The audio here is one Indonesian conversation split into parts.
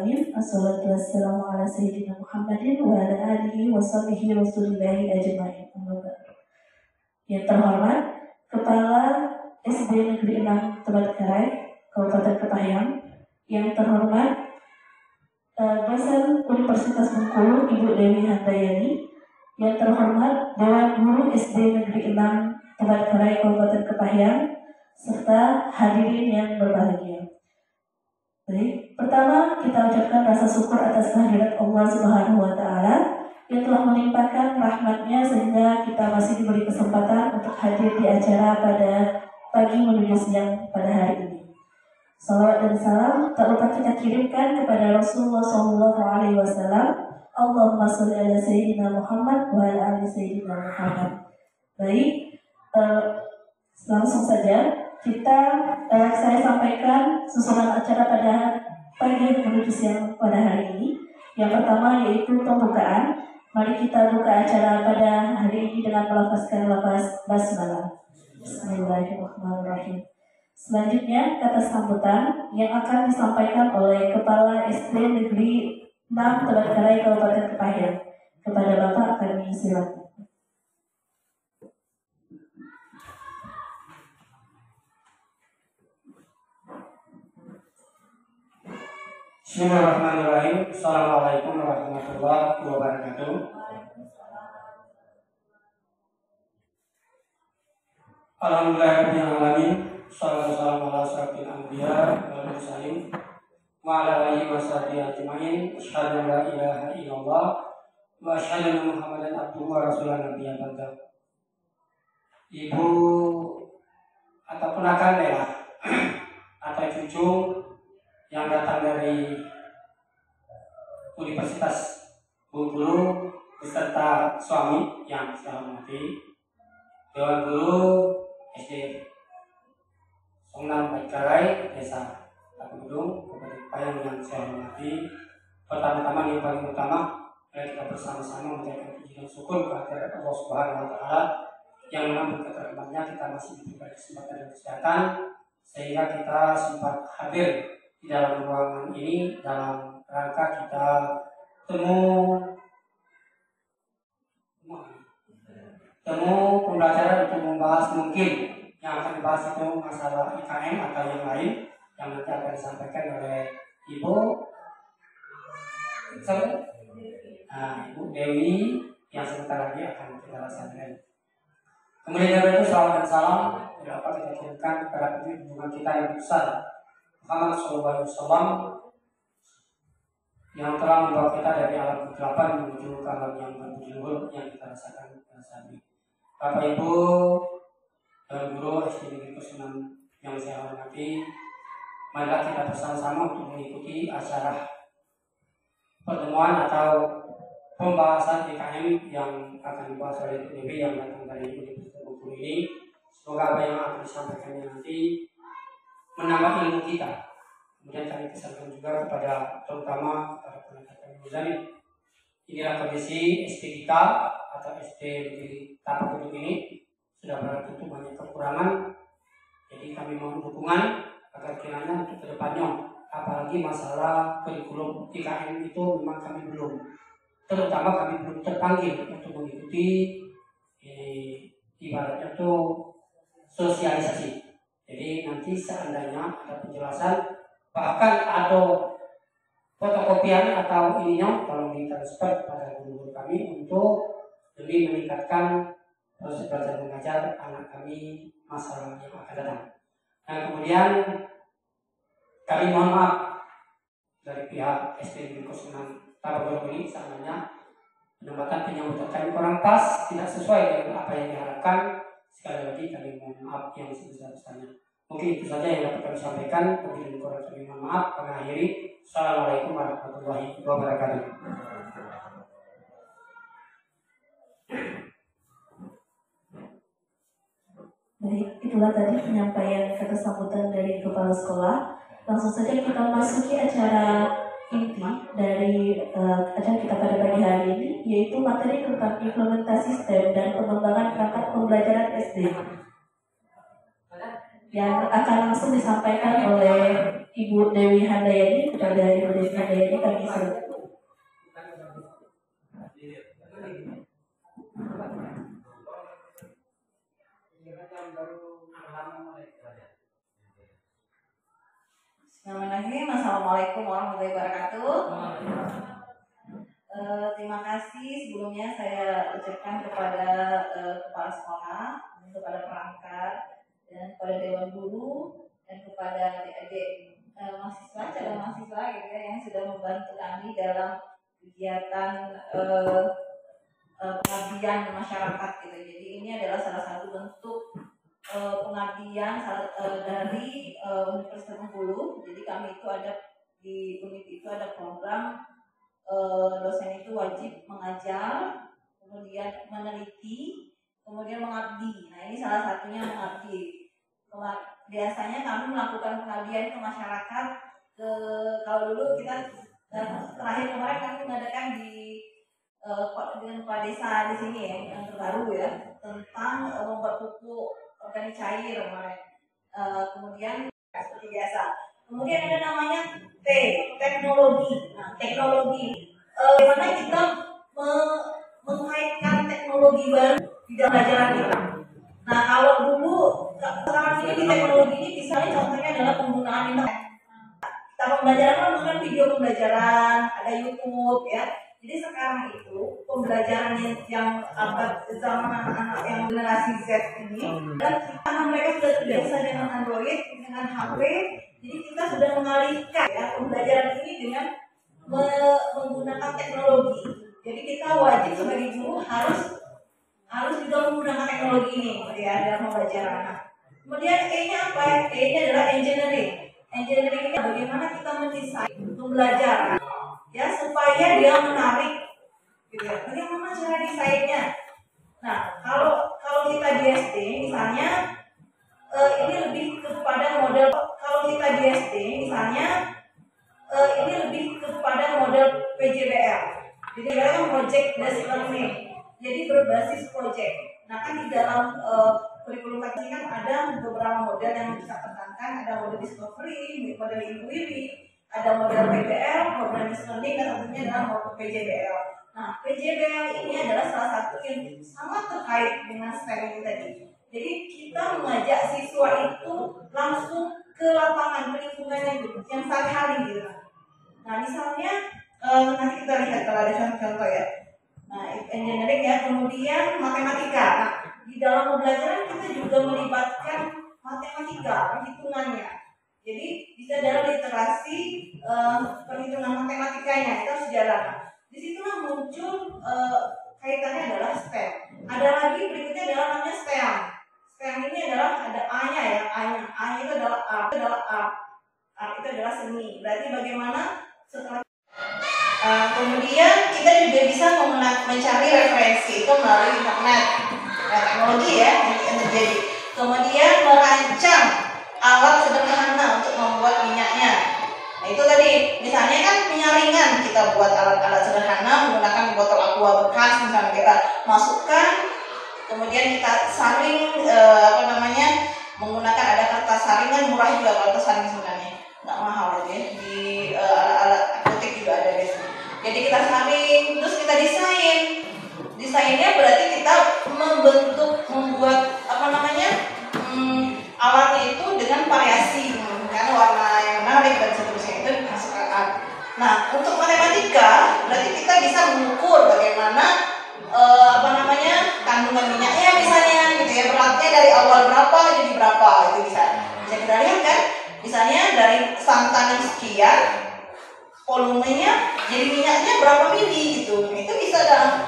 alamin. Assalatu wassalamu ala sayyidina Muhammadin wa ala alihi wa sahbihi rasulillahi ajma'in. Yang terhormat Kepala SD Negeri 6 Tebet-Karai, Kabupaten Kepahyang. Yang terhormat dosen Universitas Bengkulu Ibu Dewi Handayani. Yang terhormat Dewan Guru SD Negeri 6 Tebet-Karai, Kabupaten Kepahyang, serta hadirin yang berbahagia. Baik, pertama kita ucapkan rasa syukur atas kehadirat Allah Subhanahu wa Ta'ala yang telah melimpahkan rahmatnya sehingga kita masih diberi kesempatan untuk hadir di acara pada pagi menuju siang pada hari ini. Salawat dan salam tak lupa kita kirimkan kepada Rasulullah SAW. Allahumma sholli ala sayyidina Muhammad wa ala ali sayyidina Muhammad. Baik, langsung saja saya sampaikan susunan acara pada pagi menuju siang pada hari ini. Yang pertama yaitu pembukaan. Mari kita buka acara pada hari ini dengan melafazkan lafaz basmalah. Bismillahirrahmanirrahim. Selanjutnya kata sambutan yang akan disampaikan oleh Kepala SD Negeri 6 Tebet-Karai, Kabupaten Kepahyang. Kepada Bapak kami silakan. Bismillahirrahmanirrahim. Assalamualaikum warahmatullahi wabarakatuh. Alhamdulillahirabbil alamin. Wassalamu ala asyrofil anbiya wal mursalin wa ala alihi washabihi ajmain. Asyhadu an la ilaha illallah wa asyhadu anna Muhammadan abduhu wa rasuluhu nabiyyan ba'da. Ibu atau ponakan Lela atau cucu yang datang dari Universitas Bengkulu beserta suami yang saya hormati, Dewan Guru SD Songnam Tebet-Karai, Desa Tapugudung, Kabupaten Kepahyang yang saya hormati. Pertama-tama yang paling utama, mari kita bersama-sama menjaga puji dan syukur kehadirat Allah Subhanahu wa Ta'ala yang mana berkat rahmatnya kita masih diberi kesempatan dan kesehatan sehingga kita sempat hadir di dalam ruangan ini dalam rangka kita temu pembelajaran untuk membahas mungkin yang akan dibahas itu masalah IKM atau yang lain yang nanti akan disampaikan oleh Ibu Dewi yang sebentar lagi akan kita laksanakan. Kemudian dari itu salam dan salam dapat kita kirimkan kepada hubungan kita yang besar Muhammad SAW yang telah membawa kita dari alam kegelapan menuju ke alam yang berbudur yang kita rasakan pada saat ini. Bapak Ibu dan Guru SD Negeri 6 yang saya hormati, marilah kita bersama-sama untuk mengikuti acara pertemuan atau pembahasan IKM yang akan dibahas oleh PDB yang datang dari Universitas Bengkulu ini. Semoga apa yang akan disampaikannya nanti menambah ilmu kita. Kemudian kami pesankan juga kepada terutama para penasihat kami. Inilah kondisi SD kita atau SD di Tapugudung ini sudah tentu banyak kekurangan. Jadi kami mohon dukungan agar kiranya untuk kedepannya, apalagi masalah kurikulum IKM itu memang kami belum, terutama kami belum terpanggil untuk mengikuti ibaratnya itu sosialisasi. Jadi nanti seandainya ada penjelasan, bahkan ada fotokopian atau ininya, tolong ditransfer kepada guru-guru kami untuk demi meningkatkan proses belajar mengajar anak kami masa yang akan datang. Dan kemudian kami mohon maaf dari pihak SD Negeri 06 Tapugudung ini seandainya penempatan penyambutan kami kurang pas, tidak sesuai dengan apa yang diharapkan. Sekali lagi kami mohon maaf yang sebesar-besarnya. Mungkin itu saja yang dapat kami sampaikan. Kemudian kurang kami mohon maaf. Mengakhiri. Assalamualaikum warahmatullahi wabarakatuh. Baik, itulah tadi penyampaian kata sambutan dari kepala sekolah. Langsung saja kita masuki acara inti dari acara kita pada pagi hari ini, yaitu materi tentang implementasi STEM dan pengembangan perangkat pembelajaran SD. yang akan langsung disampaikan oleh Ibu Dewi Handayani. Kepada Ibu Dewi Handayani kami silakan. Bismillahirrahmanirrahim. Assalamualaikum warahmatullahi wabarakatuh. Terima kasih sebelumnya saya ucapkan kepada kepala sekolah, kepada perangkat, dan kepada dewan guru, dan kepada adik-adik mahasiswa, calon mahasiswa gitu ya, yang sudah membantu kami dalam kegiatan pengabdian masyarakat gitu. Jadi ini adalah salah satu bentuk pengabdian dari Universitas Bengkulu. Jadi kami itu ada di unit itu ada program dosen itu wajib mengajar, kemudian meneliti, kemudian mengabdi. Nah ini salah satunya mengabdi. Biasanya kami melakukan pengabdian ke masyarakat. Kalau dulu kita terakhir kemarin kami mengadakan dengan kepala desa di sini ya, yang terbaru ya, tentang membuat pupuk organik cair kemarin. Kemudian seperti biasa. Kemudian ada namanya teknologi. Nah, teknologi. Bagaimana kita mengaitkan teknologi baru di dalam pelajaran kita. Nah, kalau dulu sekarang ini di teknologi ini misalnya contohnya adalah penggunaan internet. Kita pembelajaran menggunakan video pembelajaran, ada YouTube ya. Jadi sekarang itu pembelajaran yang abad zaman anak-anak yang generasi Z ini, dan karena mereka sudah terbiasa dengan Android, dengan HP, jadi kita sudah mengalihkan ya pembelajaran ini dengan menggunakan teknologi. Jadi kita wajib sebagai guru harus juga menggunakan teknologi ini ya dalam pembelajaran. Kemudian E-nya apa ya? E-nya adalah engineering. Engineering ini bagaimana kita mendesain pembelajaran ya supaya dia menarik gitu ya. Bagaimana cara desainnya? Nah, kalau kita di SD misalnya ini lebih kepada model PJBL. Jadi kan project based learning. Jadi berbasis project. Nah, kan di dalam kurikulum tadi kan ada beberapa model yang bisa tekankan, ada model discovery, model inquiry, ada model PBL, program learning, dan tentunya adalah model PJBL. Nah, PJBL ini adalah salah satu yang sangat terkait dengan STEM ini tadi. Jadi kita mengajak siswa itu langsung ke lapangan, ke lingkungan yang sehari-hari gitu. Nah, misalnya nanti kita lihat kalau ada contoh-contoh ya. Nah, engineering ya, kemudian matematika. Nah, di dalam pembelajaran kita juga melibatkan matematika, perhitungannya. Jadi bisa dalam literasi perhitungan matematikanya itu harus jalan. Disitulah muncul kaitannya adalah STEM. Ada lagi berikutnya adalah namanya STEM. STEM ini adalah ada A-nya ya, A itu adalah A itu adalah seni. Berarti bagaimana setelah kemudian kita juga bisa mencari referensi itu melalui internet, teknologi ya yang terjadi. Kemudian merancang alat sederhana untuk membuat minyaknya. Nah itu tadi, misalnya kan penyaringan, kita buat alat-alat sederhana menggunakan botol aqua bekas, misalnya kita masukkan, kemudian kita saring menggunakan ada kertas saringan murah juga kertas saring sebenarnya, nggak mahal aja di alat-alat apotek juga ada biasanya. Jadi kita saring, terus kita desainnya berarti kita membuat alatnya itu dengan variasi, kan warna yang menarik dan seterusnya itu masuk akal. Nah, untuk matematika berarti kita bisa mengukur bagaimana kandungan minyaknya misalnya gitu ya, beratnya dari awal berapa jadi berapa, itu bisa kita lihat kan, misalnya dari santan yang sekian volumenya jadi minyaknya berapa mili gitu, itu bisa dalam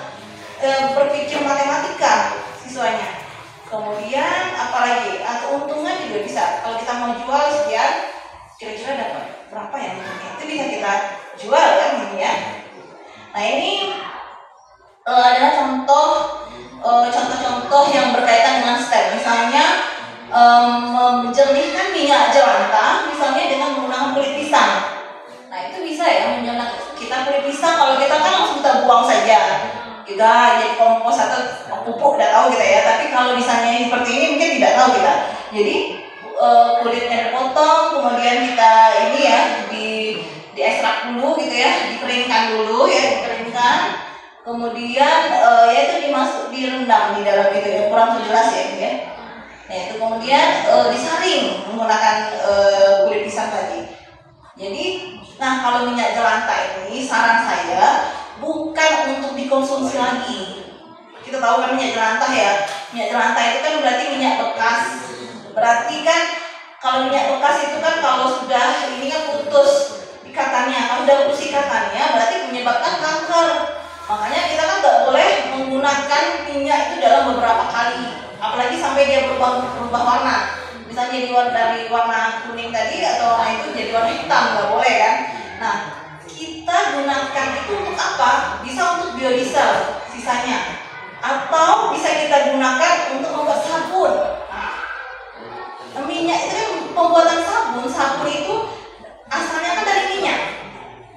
berpikir matematika siswanya. Kemudian apalagi keuntungan juga bisa, kalau kita mau jual sekian kira-kira dapat berapa ya, itu bisa kita jual kan ini ya. Nah ini adalah contoh-contoh yang berkaitan dengan STEM. Misalnya menjernihkan minyak jelantah misalnya dengan menggunakan kulit pisang. Nah itu bisa ya, kita kulit pisang kalau kita kan langsung kita buang saja, kita jadi kompos atau pupuk, tidak tahu kita ya. Tapi kalau misalnya seperti ini mungkin tidak tahu kita. Jadi kulitnya dipotong, kemudian kita ini ya diekstrak dulu gitu ya, dikeringkan dulu ya, dikeringkan. Kemudian ya itu direndam di dalam itu ya, kurang jelas ya itu ya. Nah itu kemudian disaring menggunakan kulit pisang tadi. Jadi, nah kalau minyak jelantah ini saran saya bukan untuk dikonsumsi lagi. Kita tahu kan minyak jelantah ya. Minyak jelantah itu kan berarti minyak bekas. Berarti kan kalau minyak bekas itu kan kalau sudah ini kan putus ikatannya. Kalau sudah putus ikatannya berarti menyebabkan kanker. Makanya kita kan nggak boleh menggunakan minyak itu dalam beberapa kali. Apalagi sampai dia berubah warna. Misalnya dari warna kuning tadi atau warna itu jadi warna hitam, nggak boleh kan. Nah kita gunakan itu untuk apa? Bisa untuk biodiesel sisanya, atau bisa kita gunakan untuk membuat sabun. Nah, minyak itu kan pembuatan sabun itu asalnya kan dari minyak.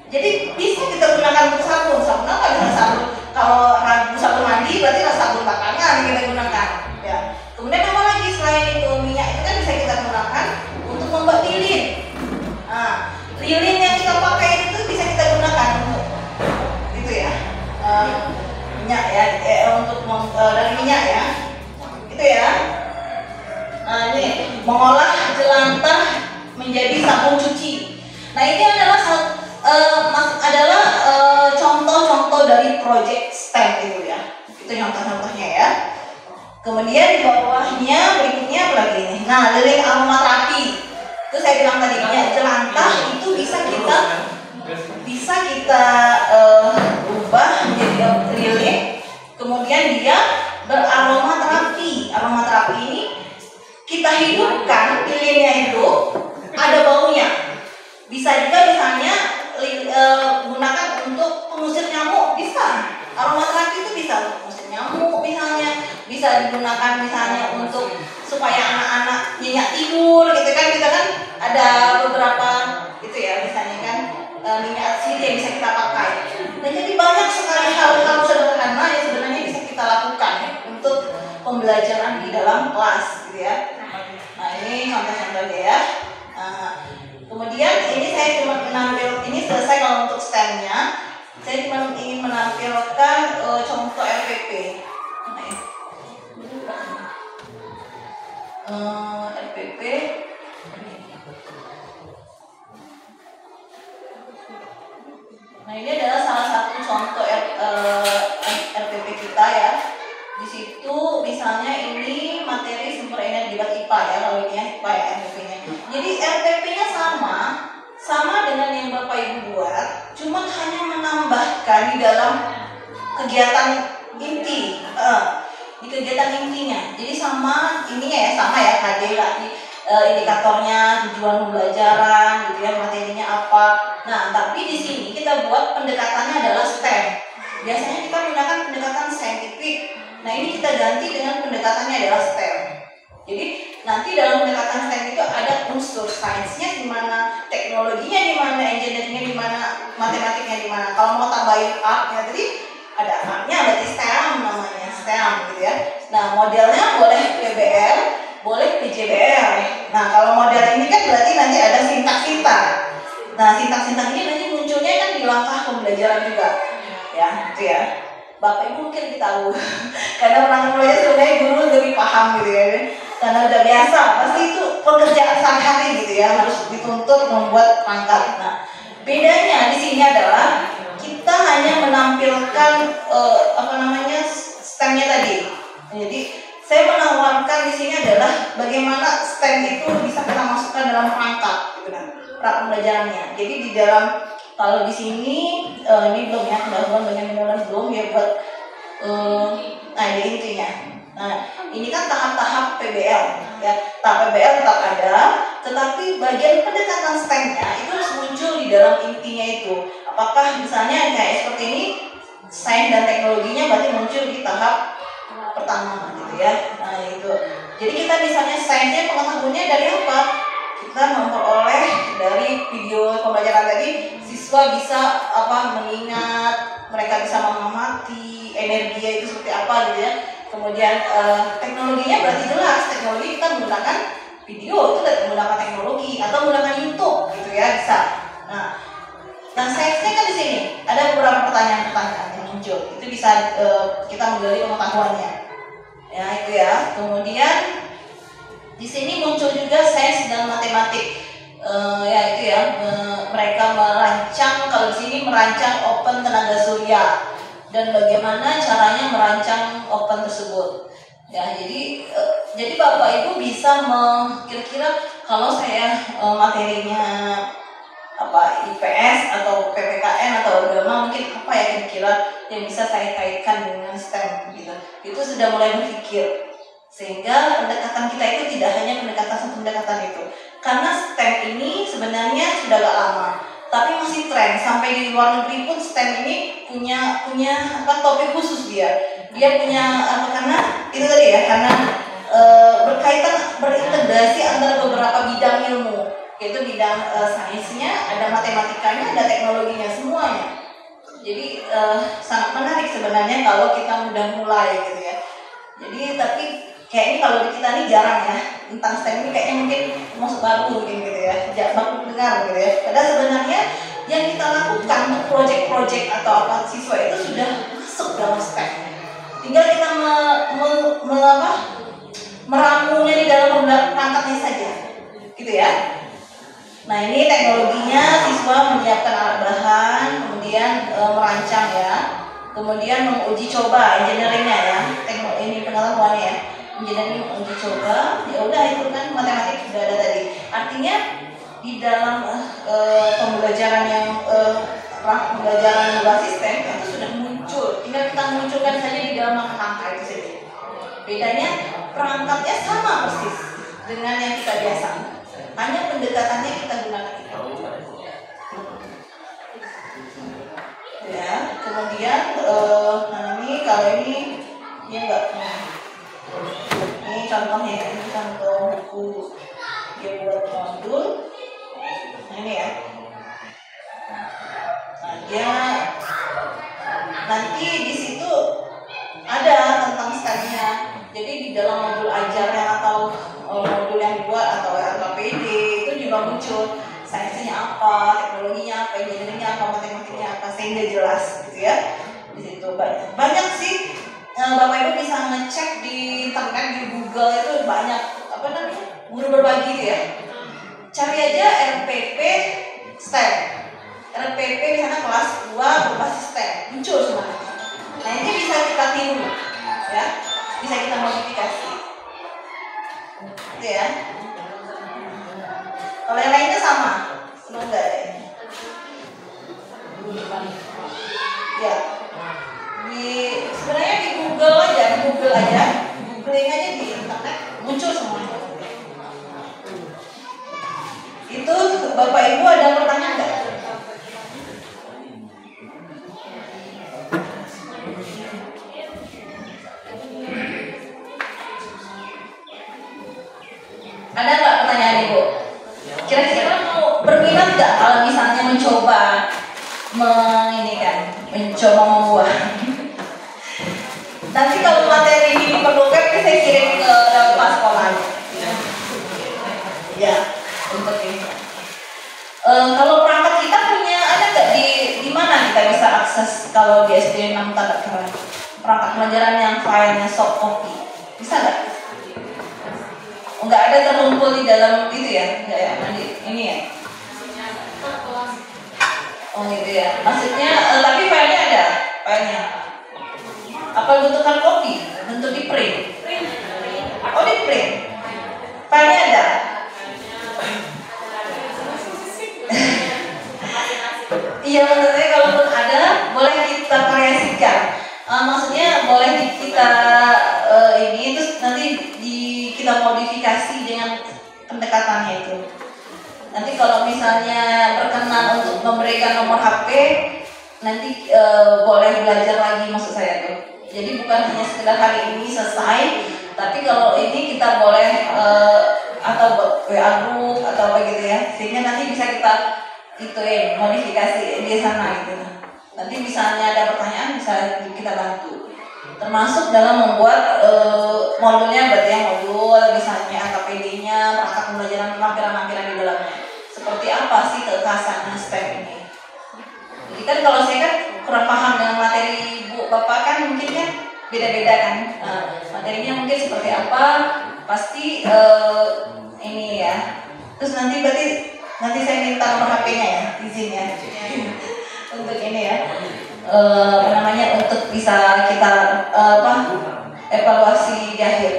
Jadi bisa kita gunakan untuk sabun apa? Bisa sabun, kalau sabun mandi berarti sabun pakangan kita gunakan ya. Kemudian apa lagi selain itu minyak itu kan bisa kita gunakan untuk membuat lilin. Nah, lilin yang kita pakai itu bisa kita gunakan untuk itu ya, minyak ya, untuk dari minyak ya, itu ya. Nah ini mengolah jelantah menjadi sabun cuci. Nah ini adalah contoh-contoh dari project STEM itu ya. Itu contoh-contohnya ya. Kemudian di bawahnya berikutnya apa lagi nih? Nah, lilin aromaterapi. Itu saya bilang tadi minyak jelantah itu bisa kita ubah menjadi lilin. Kemudian dia beraromaterapi. Aromaterapi ini kita hidupkan lilinnya itu ada baunya. Bisa juga misalnya gunakan untuk pengusir nyamuk, bisa. Aromaterapi itu bisa untuk pengusir nyamuk misalnya, bisa digunakan misalnya untuk supaya anak-anak nyenyak tidur gitu kan. Kita kan ada beberapa itu ya, misalnya kan minyak sini yang bisa kita pakai. Nah jadi banyak sekali hal-hal sederhana yang sebenarnya bisa kita lakukan untuk pembelajaran di dalam kelas gitu ya. Nah ini contoh-contohnya ya. Kemudian ini saya cuma ini selesai kalau untuk STEM-nya. Saya cuma ingin menampilkan contoh LPP. LPP. Nah ini adalah salah satu contoh LPP kita ya. Di situ misalnya ini materi sumber energi IPA ya, kalau ini ya IPA ya LPP-nya. Jadi LPP-nya sama dengan yang Bapak Ibu buat, cuma hanya menambahkan di dalam kegiatan inti, di kegiatan intinya. Jadi sama ininya ya, sama ya KD lagi, indikatornya, tujuan pembelajaran, gitu ya, materinya apa. Nah, tapi di sini kita buat pendekatannya adalah STEM. Biasanya kita menggunakan pendekatan saintifik. Nah, ini kita ganti dengan pendekatannya adalah STEM. Jadi nanti dalam pendekatan STEM itu ada unsur sainsnya di mana, teknologinya di mana, engineeringnya di mana, matematiknya di mana. Kalau mau tambahin artnya tadi ada artnya, berarti STEM namanya, STEM gitu ya. Nah modelnya boleh PBL, boleh PJBL. Nah kalau model ini kan berarti nanti ada sintak-sintak. Nah sintak-sintak ini nanti munculnya kan di langkah pembelajaran juga, ya itu ya. Bapak Ibu mungkin tahu karena pernah belajar sebenarnya guru lebih paham gitu ya, karena udah biasa pasti itu pekerjaan sehari-hari gitu ya, harus dituntut membuat perangkat. Nah bedanya di sini adalah kita hanya menampilkan STEM-nya tadi. Jadi saya menawarkan di sini adalah bagaimana STEM itu bisa kita masukkan dalam perangkat gitu kan, pembelajarannya. Jadi di dalam, kalau di sini ini belum ya, pendahuluan dengan penulis belum ya buat nah ini intinya. Nah ini kan tahap-tahap PBL ya, tahap PBL tetap ada, tetapi bagian pendekatan STEM-nya itu harus muncul di dalam intinya itu. Apakah misalnya kayak seperti ini, sains dan teknologinya berarti muncul di tahap pertama gitu ya. Nah itu. Jadi kita misalnya sainsnya pengetahuannya dari apa? Kita memperoleh dari video pembelajaran tadi, siswa bisa mengingat, mereka bisa mengamati energinya itu seperti apa gitu ya. Kemudian teknologinya berarti jelas, teknologi kita menggunakan video itu udah pertanyaan-pertanyaan yang muncul. Itu bisa kita menggali pengetahuannya. Ya itu ya. Kemudian di sini muncul juga sains dan matematik. Ya itu ya. Mereka merancang, kalau di sini merancang open tenaga surya dan bagaimana caranya merancang open tersebut. Ya jadi Bapak Ibu bisa kira-kira kalau saya materinya apa IPS atau PPKN atau agama, mungkin apa ya kira-kira yang bisa saya kaitkan dengan STEM gitu. Itu sudah mulai berpikir, sehingga pendekatan kita itu tidak hanya pendekatan itu, karena STEM ini sebenarnya sudah gak lama, tapi masih tren. Sampai di luar negeri pun STEM ini punya apa topik khusus dia punya apa, karena itu tadi ya, karena berkaitan berintegrasi antara beberapa bidang ilmu, yaitu bidang sainsnya, ada matematikanya, ada teknologinya, semuanya. Jadi sangat menarik sebenarnya kalau kita mudah mulai gitu ya. Jadi tapi kayaknya kalau di kita ini jarang ya tentang STEM ini, kayaknya mungkin masuk baru mungkin gitu ya, baru dengar gitu ya. Padahal sebenarnya yang kita lakukan untuk proyek-proyek atau apa siswa itu sudah masuk dalam STEM. Tinggal kita meramunya di dalam perangkatnya saja, gitu ya. Nah ini teknologinya, siswa menyiapkan alat bahan, kemudian merancang ya, kemudian menguji coba engineeringnya ya, ini pengetahuannya ya, engineering uji coba, ya udah itu kan matematik sudah ada tadi. Artinya di dalam pembelajaran yang pembelajaran berbasis STEM itu sudah muncul, tinggal kita munculkan saja di dalam angka itu saja. Bedanya perangkatnya sama persis dengan yang kita biasa, hanya pendekatannya kita gunakan itu. Ya, kemudian ini kalau ini enggak. Ini contohnya, ini contoh buku dia buat modul. Nah, ini ya. Nah, dia nanti di situ ada tentang STEM-nya. Jadi di dalam modul ajarnya atau modul yang dibuat atau LKPD itu juga muncul sainsnya apa, teknologinya apa, engineeringnya apa, matematiknya apa, sehingga jelas gitu ya. Di situ banyak sih. Bapak Ibu bisa ngecek di internet, di Google itu banyak apa namanya guru berbagi gitu ya. Cari aja RPP STEM, RPP di sana kelas 2 berbasis STEM, muncul semuanya. Nah ini bisa kita tiru ya, bisa kita modifikasi gitu ya. Kalau yang lainnya sama, semoga ya. Ya, sebenarnya di Google aja, googling aja di internet, muncul semuanya. Itu Bapak Ibu ada pertanyaan nggak? Ada nggak pertanyaan Ibu? Kira-kira mau berminat nggak kalau misalnya mencoba mencoba membuat? Nanti kalau materi ini diperlukan, saya kirim ke dalam sekolah. Ya, untuk ini. Kalau perangkat kita punya, ada nggak di mana kita bisa akses kalau di SD 6 Tanda Keren? Perangkat pelajaran yang filenya soft copy, bisa nggak? Nggak ada terkumpul di dalam itu ya, nggak ya, ini ya. Oh gitu ya, maksudnya tapi filenya ada, filenya. Apa bentuk hard copy? Bentuk di print? Oh di print. Filenya ada. Iya maksudnya kalaupun ada boleh kita variasikan. Maksudnya boleh kita ini terus nanti kita modifikasi dengan pendekatannya itu. Nanti kalau misalnya berkenan untuk memberikan nomor HP, nanti boleh belajar lagi maksud saya tuh. Jadi bukan hanya sekedar hari ini selesai, tapi kalau ini kita boleh atau buat WA group atau apa gitu ya, sehingga nanti bisa kita modifikasi di sana gitu. Nanti misalnya ada pertanyaan bisa kita bantu. Termasuk dalam membuat modulnya, berarti yang modul misalnya AKPD-nya, perangkat pembelajaran lampiran-lampiran di dalamnya. Seperti apa sih kekhasan STEM ini? Jadi kan kalau saya kan kurang paham dengan materi Bu Bapak kan mungkin kan beda-beda kan. Materinya mungkin seperti apa pasti ini ya. Terus nanti berarti nanti saya minta nomor HP-nya ya, izin ya untuk ini ya. Apa namanya untuk bisa kita evaluasi di akhir.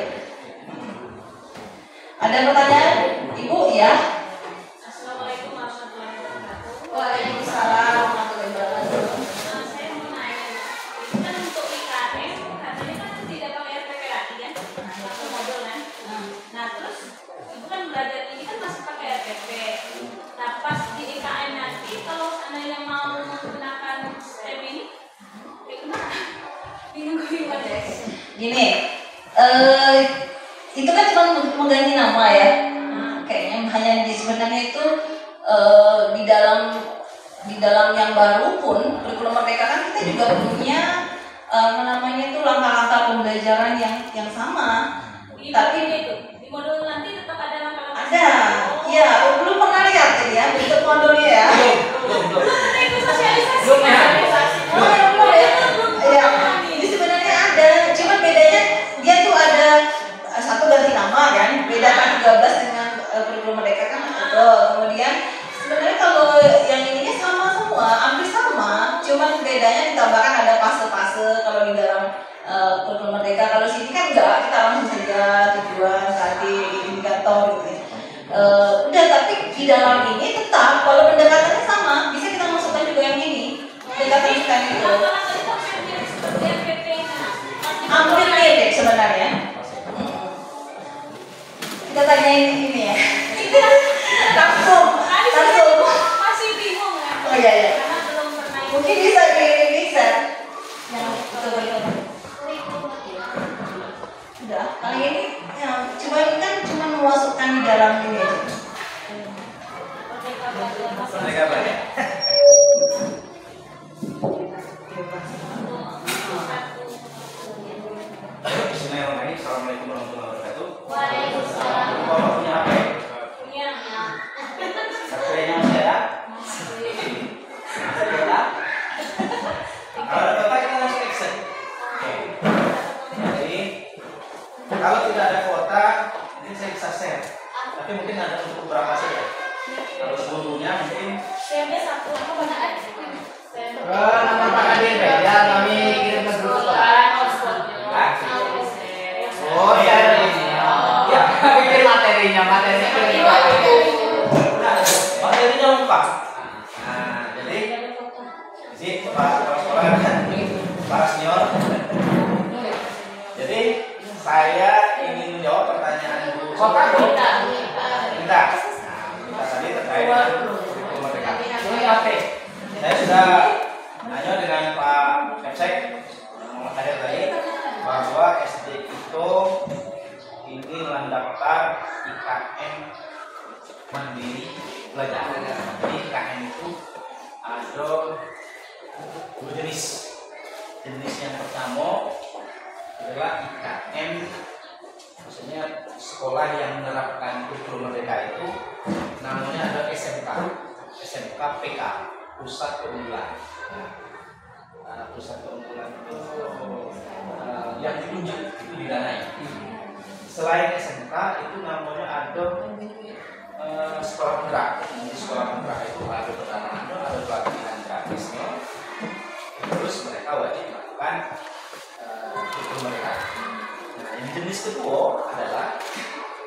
Ada pertanyaan Ibu ya? Assalamualaikum warahmatullahi wabarakatuh. Waalaikumsalam warahmatullahi wabarakatuh. Saya mau nanya, itu kan untuk IKM katanya kan tidak pakai RPP lagi kan, satu modul kan. Nah terus ibu kan belajar ini kan masih pakai RPP. Nah pas di IKM nanti kalau seandainya mau menggunakan STEM ini, gimana? Bingung gimana? Gini, itu kan cuma mengganti nama ya. Kayaknya hanya sebenarnya itu di dalam yang baru pun kurikulum merdeka kan kita juga punya namanya itu langkah-langkah pembelajaran yang sama. Tapi itu di modul nanti tetap ada langkah-langkah. ada, ya belum pernah lihat ya bentuk modulnya ya. Itu sosialisasi. Oh ya belum ya. Ya, ini sebenarnya ada, cuma bedanya dia tuh ada satu ganti nama kan, beda kan 13 dengan kurikulum merdeka kan itu. Kemudian sebenarnya kalau yang ininya sama semua, hampir sama, cuman bedanya ditambahkan ada fase-fase kalau di dalam kurikulum merdeka. Kalau sini kan enggak, kita langsung saja tujuan, target, indikator gitu. Udah, tapi di dalam ini tetap kalau pendekatannya sama, bisa kita masukkan juga yang ini. Pendekatan sekarang itu hampir mirip sebenarnya. Kita tanyain ini ya. Langsung. Masih bingung kan? Oh iya ya. Karena belum pernah Mungkin bisa bisa. Yang itu bagaimana? Udah. Kali ini ya, cuma memasukkan di dalam ini aja. Mereka banyak. Bismillahirrahmanirrahim. Assalamualaikum warahmatullahi wabarakatuh. Waalaikumsalam. Bapak punya apa ya? Punya. Baterainya masih ada? Masih ada? Kalau ada Bapak kita langsung exit. Oke. Jadi kalau tidak ada kuota, mungkin saya bisa share. Tapi mungkin ada untuk beberapa saja. Kalau seluruhnya mungkin. Share-nya satu apa banyak? Nama Pak Kadir beda, kami kirim ke grup Pak. Oh ya, ya, pikir materinya lengkap. Nah, jadi Pak Senior. Jadi saya ingin menjawab pertanyaan Bu. Minta tadi terkait kurikulum merdeka. Saya sudah nanya dengan Pak Kepsek Muhammad Kadir tadi bahwa SD itu ini mendaftar IKM mandiri belajar. Jadi IKM itu ada dua jenis. Jenis yang pertama adalah IKM, maksudnya sekolah yang menerapkan kurikulum merdeka itu namanya ada SMK PK, Pusat Keunggulan. Pusat Keunggulan itu yang ditunjuk itu didanai. Selain SMK itu namanya ada sekolah penggerak. Di sekolah penggerak itu ada pertama ada pelatihan gratisnya. Terus mereka wajib melakukan kurikulum merdeka. Nah, yang jenis kedua adalah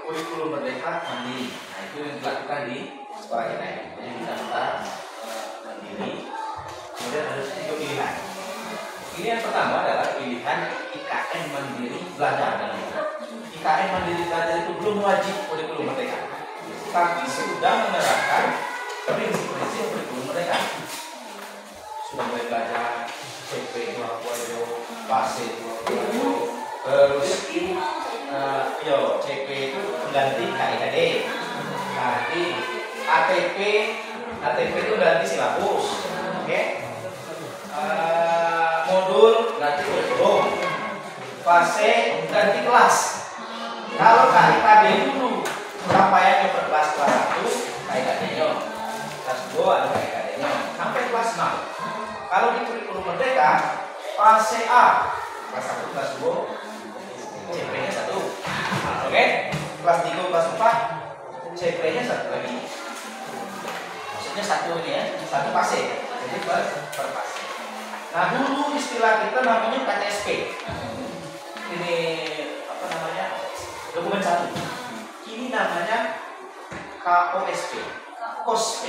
kurikulum merdeka mandiri. Nah, itu yang dilakukan di sekolah kita ini. Jadi kita mandiri. Kemudian ada tiga pilihan. Pilihan pertama adalah pilihan IKM mandiri belajar. IKM mandiri belajar itu belum wajib kurikulum merdeka, tapi sudah menerapkan prinsip-prinsip kurikulum merdeka. Sudah mulai belajar CP 20, PASE 20, terus CP itu mengganti KIKD, nanti ATP itu ganti silabus, oke? Modul ganti kurikulum, fase ganti kelas. Kalau KIKD dulu capaiannya per kelas 100, KIKD-nya kelas 2 ada KIKD-nya sampai kelas 6. Kalau di kurikulum fase A. Kelas 1, kelas 2, CP-nya 1. Oke? Kelas 3, kelas 4, CP-nya 1 lagi. Maksudnya 1 ini ya, 1 fase. Jadi per fase. Nah, dulu istilah kita namanya KTSP. Ini apa namanya? Dokumen 1. Ini namanya KOSP. KOSP.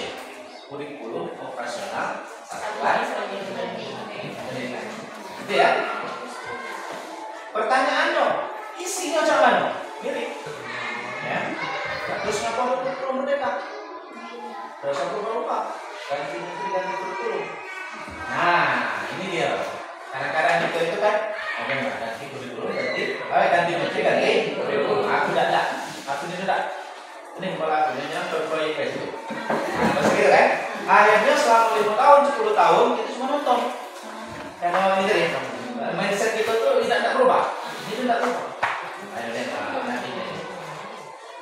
Kurikulum Operasional Satuan Pendidikan. Gitu ya. Pertanyaannya, isinya jangan mirip. Ya. Terus ngapa kurikulum merdeka? Terus aku berubah. Ganti menteri, ganti kurikulum. Nah, ini dia. Kadang-kadang itu kan, oke nggak ganti kurikulum, ganti menteri, ganti kurikulum. Aku tidak. Aku tidak. Ini kepala aku ini berproyek itu. Terus gitu kan? Akhirnya selama 5 tahun, 10 tahun kita cuma nonton. Karena ini ya, mindset kita tuh tidak berubah. Ini tidak berubah.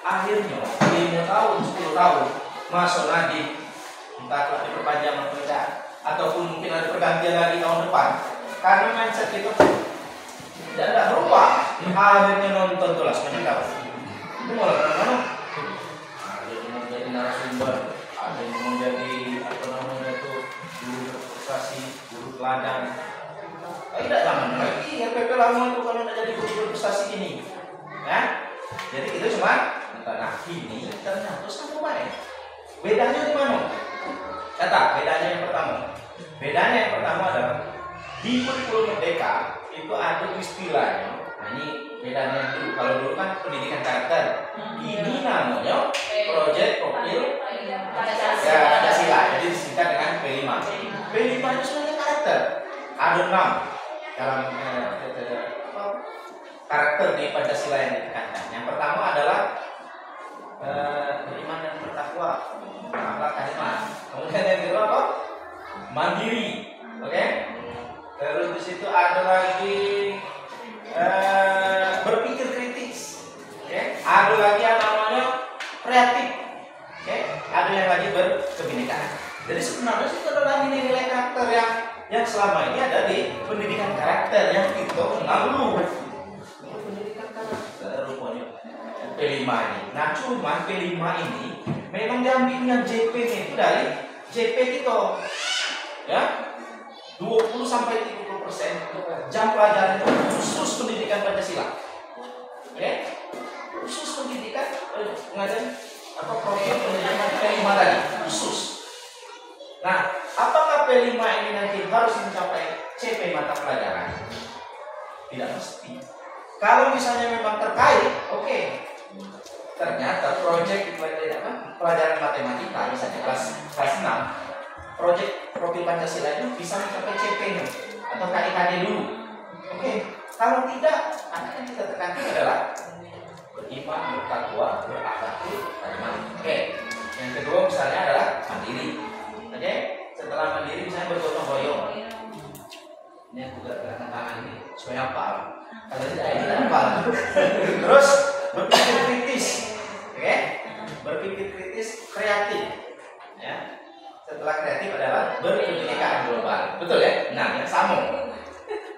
Akhirnya 5 tahun, 10 tahun masuk lagi, entah telah diperpanjang atau tidak, ataupun mungkin ada pergantian lagi tahun depan. Karena mindset kita tidak berubah. Akhirnya nonton tuh lah semuanya tahu. Itu mulai mana? Ada yang mau jadi narasumber, ada yang mau jadi apa namanya itu guru berprestasi, guru teladan. Tidak zaman lagi RPP lama itu kalau tidak jadi guru berprestasi ini, ya. Jadi itu cuma nah ini ternyata sama baik. Bedanya di mana? Kata bedanya yang pertama. Bedanya yang pertama adalah di kurikulum merdeka itu ada istilahnya. Nah ini bedanya dulu. Kalau dulu kan pendidikan karakter. Ini namanya proyek profil ya Pancasila. Jadi disingkat dengan P5. P5 itu sebenarnya karakter. Ada 6 dalam karakter di Pancasila yang ditekankan. Yang pertama adalah beriman dan bertakwa, akhlak karimah. Kemudian yang kedua apa? Mandiri, oke? Terus di situ ada lagi berpikir kritis, oke? Ada lagi yang namanya kreatif, oke? Ada yang lagi berkebinekaan. Jadi sebenarnya itu adalah nilai-nilai karakter yang selama ini ada di pendidikan karakter yang kita kenal dulu. Pendidikan karakter rupanya P5 ini. Nah cuma P5 ini memang diambilnya JP-nya itu dari JP kita, ya 20 sampai 30% jam pelajaran itu khusus pendidikan Pancasila, oke? Khusus pendidikan pengajaran apa profil pendidikan P5 tadi khusus. Nah, apakah P5 ini nanti harus mencapai CP mata pelajaran? Tidak mesti. Kalau misalnya memang terkait, oke. Ternyata proyek pelajaran matematika misalnya kelas 6, proyek profil Pancasila itu bisa mencapai CP-nya atau KIKD dulu. Oke. Kalau tidak, yang kita tekankan adalah beriman, bertakwa, berakhlak karimah. Oke. Yang kedua misalnya adalah mandiri. Oke, setelah mandiri misalnya bergotong royong. Ini juga gerakan tangan ini supaya apa? Kalau tidak ini tidak apa. Terus berpikir kritis, oke? Berpikir kritis, kreatif. Ya. Setelah kreatif adalah berkebinekaan global, betul ya? Nah, yang sama.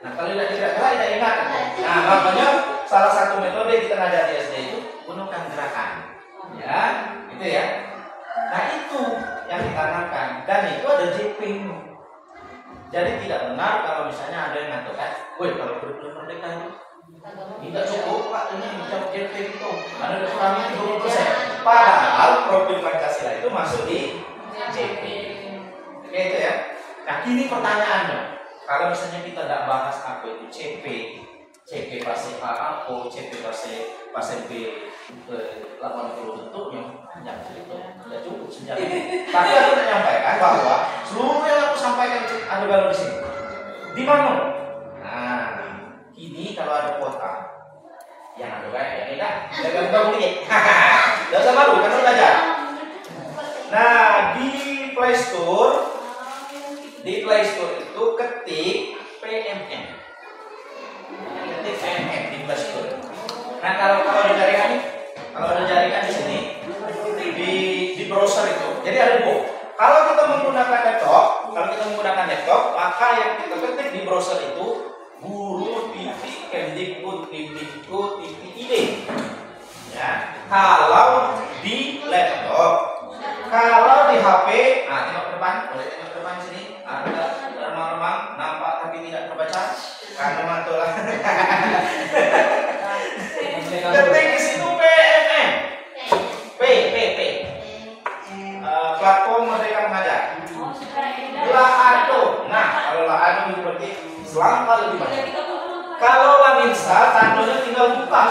Nah, kalau tidak ingat. Nah, makanya salah satu metode kita ngajar di SD itu gunakan gerakan. Ya, itu ya. Nah itu yang ditanamkan dan itu ada JP. Jadi tidak benar kalau misalnya ada yang mengatakan, woi kalau kurikulum merdeka itu tidak cukup pak ini mencapai JP itu, karena kurangnya 30%. Padahal profil Pancasila itu masuk di JP. Oke itu ya. Nah kini pertanyaannya, kalau misalnya kita tidak bahas apa itu CP fase A apa, CP fase B 80 bentuknya panjang itu tidak cukup sejarah. Tapi aku menyampaikan bahwa seluruh yang aku sampaikan ada baru di sini. Di mana? Nah, ini kalau ada kuota yang ada banyak yang tidak, jangan kamu lihat. Tidak usah malu, kan belajar. Nah, di Play Store itu ketik PMM. Ketik PMM di Play Store. Nah, kalau ada jaringan di sini di browser itu. Jadi ada dua. Kalau kita menggunakan laptop, maka yang kita ketik di browser itu guru.kemdikbud.id. Ya, kalau di laptop, kalau di HP, nah tengok ke depan, boleh tengok ke depan sini. Ada remang-remang, nampak tapi tidak terbaca, karena mantul lah. Ketik di situ PMM, platform Merdeka Mengajar. Laado, nah kalau Laado itu berarti selangkah lebih banyak. Kalau Laminsta tandanya tinggal buka.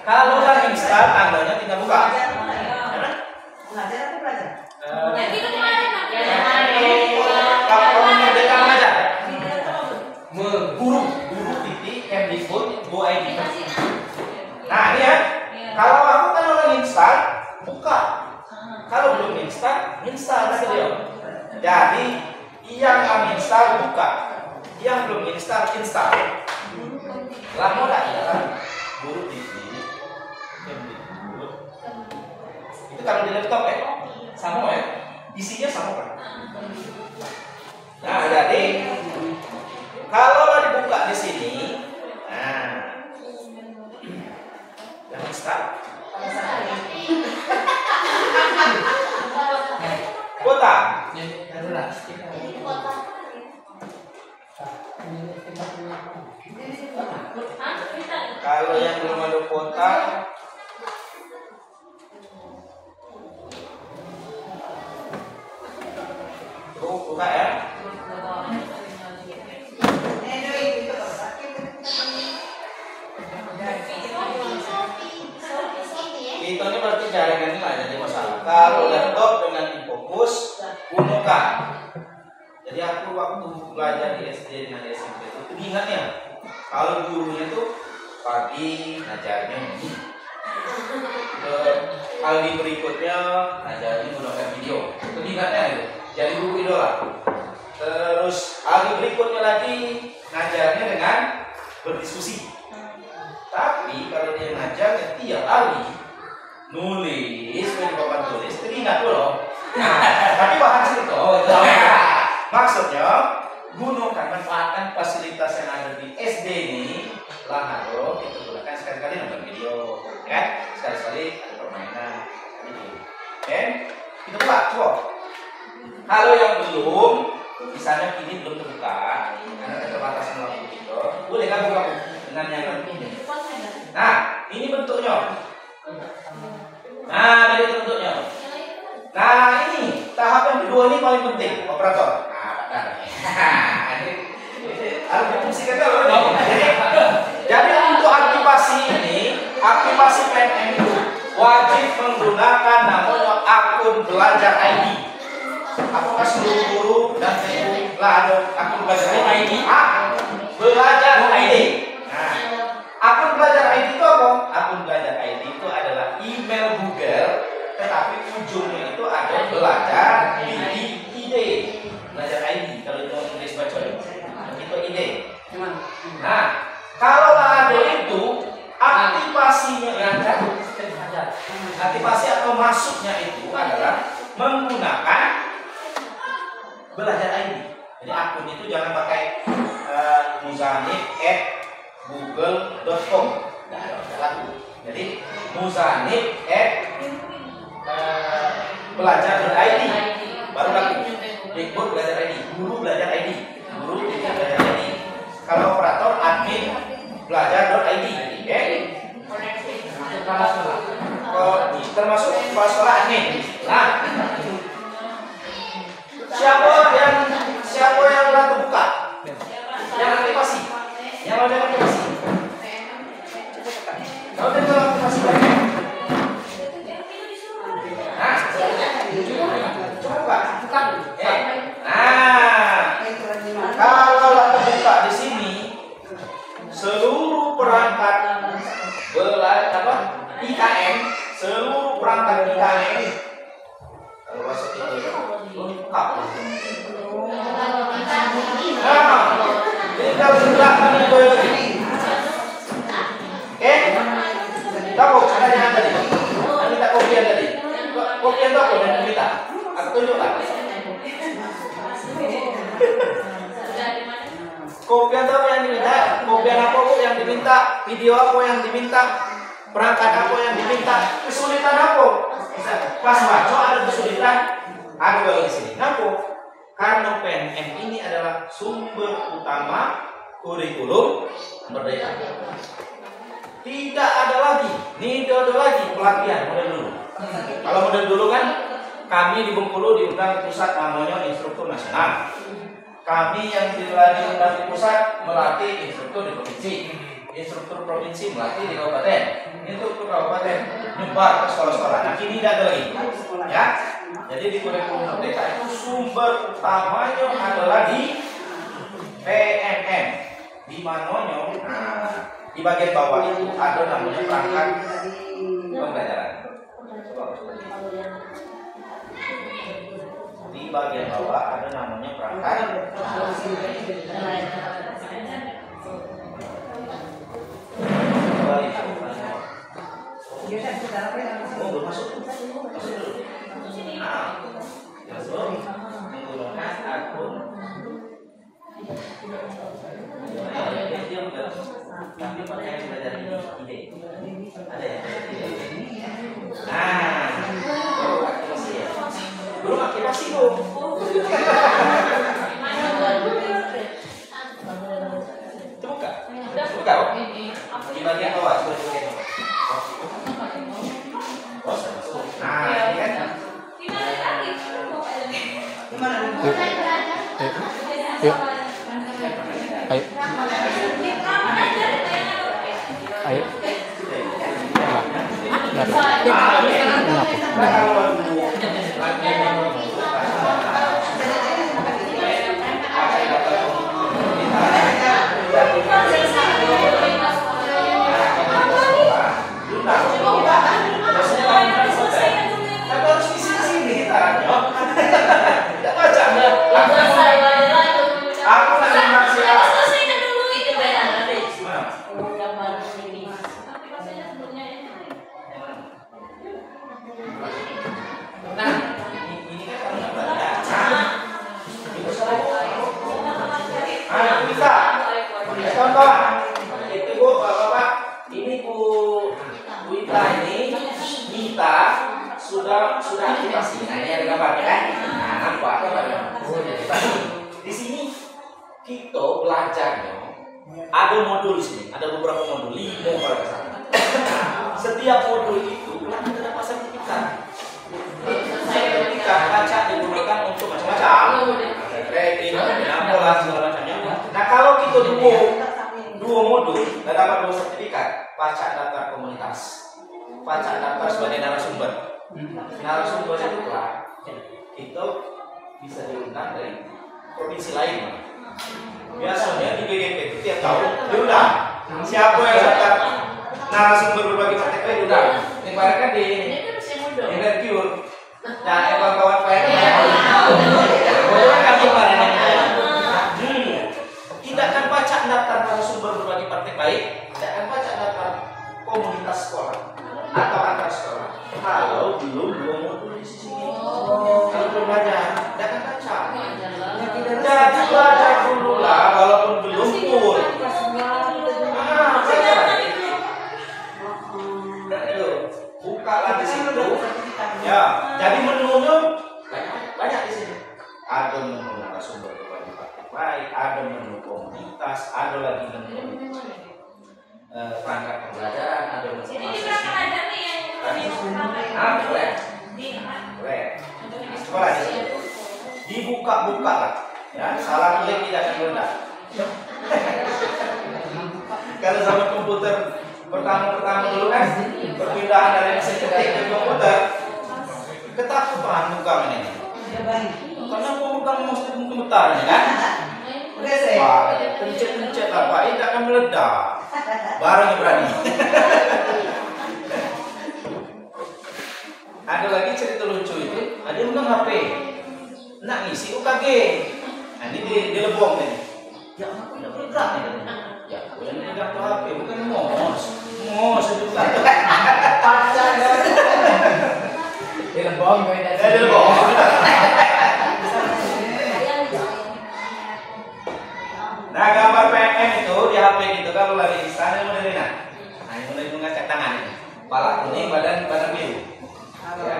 Kalau Laminsta tandanya tinggal buka. Belajar apa belajar? Nanti itu kemarin Platform Merdeka Mengajar. Guru. Guru.kemdikbud.id. Nah ini ya. Kalau aku kan orang instan, buka. Kalau belum instan, install video. Jadi yang uninstall buka, yang belum install install. Lah mau tak ya kan? Guru TV, itu kalau di laptop ya, sama ya, isinya sama kan? Nah jadi kalau dibuka di sini, nah yang install. Kota. Kalau yang belum ada kuota, buka ya. Itu ini berarti jaringan ini nggak jadi masalah. Kalau laptop dengan difokus, gunakan. Jadi aku waktu belajar di SD dan SMP itu ingatnya, kalau gurunya itu pagi ngajarnya ini, kali berikutnya ngajarnya menggunakan video. Itu ingatnya itu. Jadi guru idola. Terus kali berikutnya lagi ngajarnya dengan berdiskusi. Tapi kalau dia ngajarnya tiap kali nulis, di papan tulis, teringat loh. Nah, tapi bahan cerita. Maksudnya, gunakan, manfaatkan fasilitas yang ada di SD ini. Lahadoh, itu gunakan sekali-kali nonton video, ya. Sekali-kali ada permainan, oke? Kita buka, coba. Kalau yang belum, misalnya kini belum terbuka, karena keterbatasan waktu kita, boleh kan buka dengan yang ini. Nah, ini bentuknya. Nah, dari bentuknya. Nah, ini tahap yang kedua ini paling penting, operator. Harus difungsikan dulu. Jadi untuk aktivasi ini, aktivasi PMM itu wajib menggunakan namanya akun belajar ID. Apakah seluruh guru dan ibu lah ada akun belajar ID? Belajar ID. Nah, akun belajar ID itu apa? Akun belajar ID itu adalah email Google, tetapi ujungnya itu ada belajar ID. Belajar ID kalau itu Inggris baca itu ide. Nah, kalau ada itu aktivasinya aktivasi atau masuknya itu adalah menggunakan belajar ID. Jadi akun itu jangan pakai muzanib@google.com. Nah, jadi muzanib@belajar.id baru laku. Dikbud belajar ID, guru belajar ID, guru belajar ID. Kalau operator admin belajar.id, oke? Termasuk kepala sekolah admin. Nah, siapa yang udah terbuka? Yang aktivasi, yang udah aktivasi. Kalau udah aktivasi banyak. Nah, coba. Nah, kalau terbuka di sini, seluruh perangkat IKM, seluruh perangkat IKM, kalau masuk itu lengkap. Nah, tinggal sebelahkan itu lagi. Oke, tahu ada yang tadi, yang minta kopian tadi. Kopian itu apa yang minta? Aku tunjukkan. Kopian itu apa yang diminta, video apa yang diminta, perangkat apa yang diminta, kesulitan apa? Pas baca ada kesulitan, ada bagi sini. Kenapa? Karena PNM ini adalah sumber utama kurikulum merdeka. Tidak ada lagi pelatihan model dulu. Kalau model dulu kan kami di Bengkulu diundang di pusat namanya instruktur nasional. Kami yang diundang di pusat melatih instruktur di provinsi. Instruktur provinsi melatih di kabupaten. Instruktur kabupaten nyebar ke sekolah-sekolah. Nah kini tidak ada lagi. Ya. Jadi di kurikulum merdeka itu sumber utamanya adalah di PNM. Di mananya, di bagian bawah itu ada namanya perangkat pembelajaran. Di bagian bawah ada namanya perangkat. Oh, belum masuk. Nah, menggunakan akun. Tapi pakai belajar ide. Ada ya? Nah, baru aktivasi ya. Belum aktivasi bu. Buka. Buka. Di bagian bawah. Nah, ini kan. Yuk. Ayo. Ayo. Sudah aktivasi. Nah, ini ada gambarnya kan? Nah, nampak di sini kita belajarnya ada modul di sini, ada beberapa modul, 5 kalau nggak salah. Setiap modul itu kita dapat sertifikat. Sertifikat baca digunakan untuk macam-macam, kredit, pola segala macamnya. Nah, kalau kita dua modul, kita dapat 2 sertifikat. Baca daftar komunitas, baca daftar sebagai narasumber. Narasumber itu lah kita bisa diundang dari provinsi lain. Biasanya di GGP itu tiap tahun diundang. Siapa yang daftar narasumber berbagi praktek diundang. Yang kemarin kan di Interview dan kawan-kawan tidak akan baca daftar narasumber berbagi praktek baik, tidak akan baca daftar komunitas sekolah atau antar sekolah. Kalau belum modul di sini, kalau belum belajar, tidak akan baca. Jadi belajar dulu lah, walaupun belum full. Bukalah di situ. Ya, jadi menunya banyak di sini. Ada menu narasumber berbagi praktek baik, ada menu komunitas, ada lagi menu perangkat pembelajaran, ada menu. Jadi di perangkat ajar nih yang boleh. Boleh. Coba lagi. Dibuka-buka lah. Ya, salah klik tidak akan meledak. Kalau zaman komputer pertama dulu kan perpindahan dari mesin ketik ke komputer, ketakutan buka ini. Karena mau buka mesti gemetar kan? Wah, pencet-pencet apa? Ini tidak akan meledak. Barangnya berani. Ada lagi cerita lucu itu, ada yang megang HP, nak ngisi UKG. Nah ini dilebong nih. Ya aku tidak bergerak nih. Ya aku yang megang HP, bukan mos itu bukan. Dilebong, dilebong. Nah gambar PNM itu di HP gitu kalau lagi di sana model ini badan biru. Ya.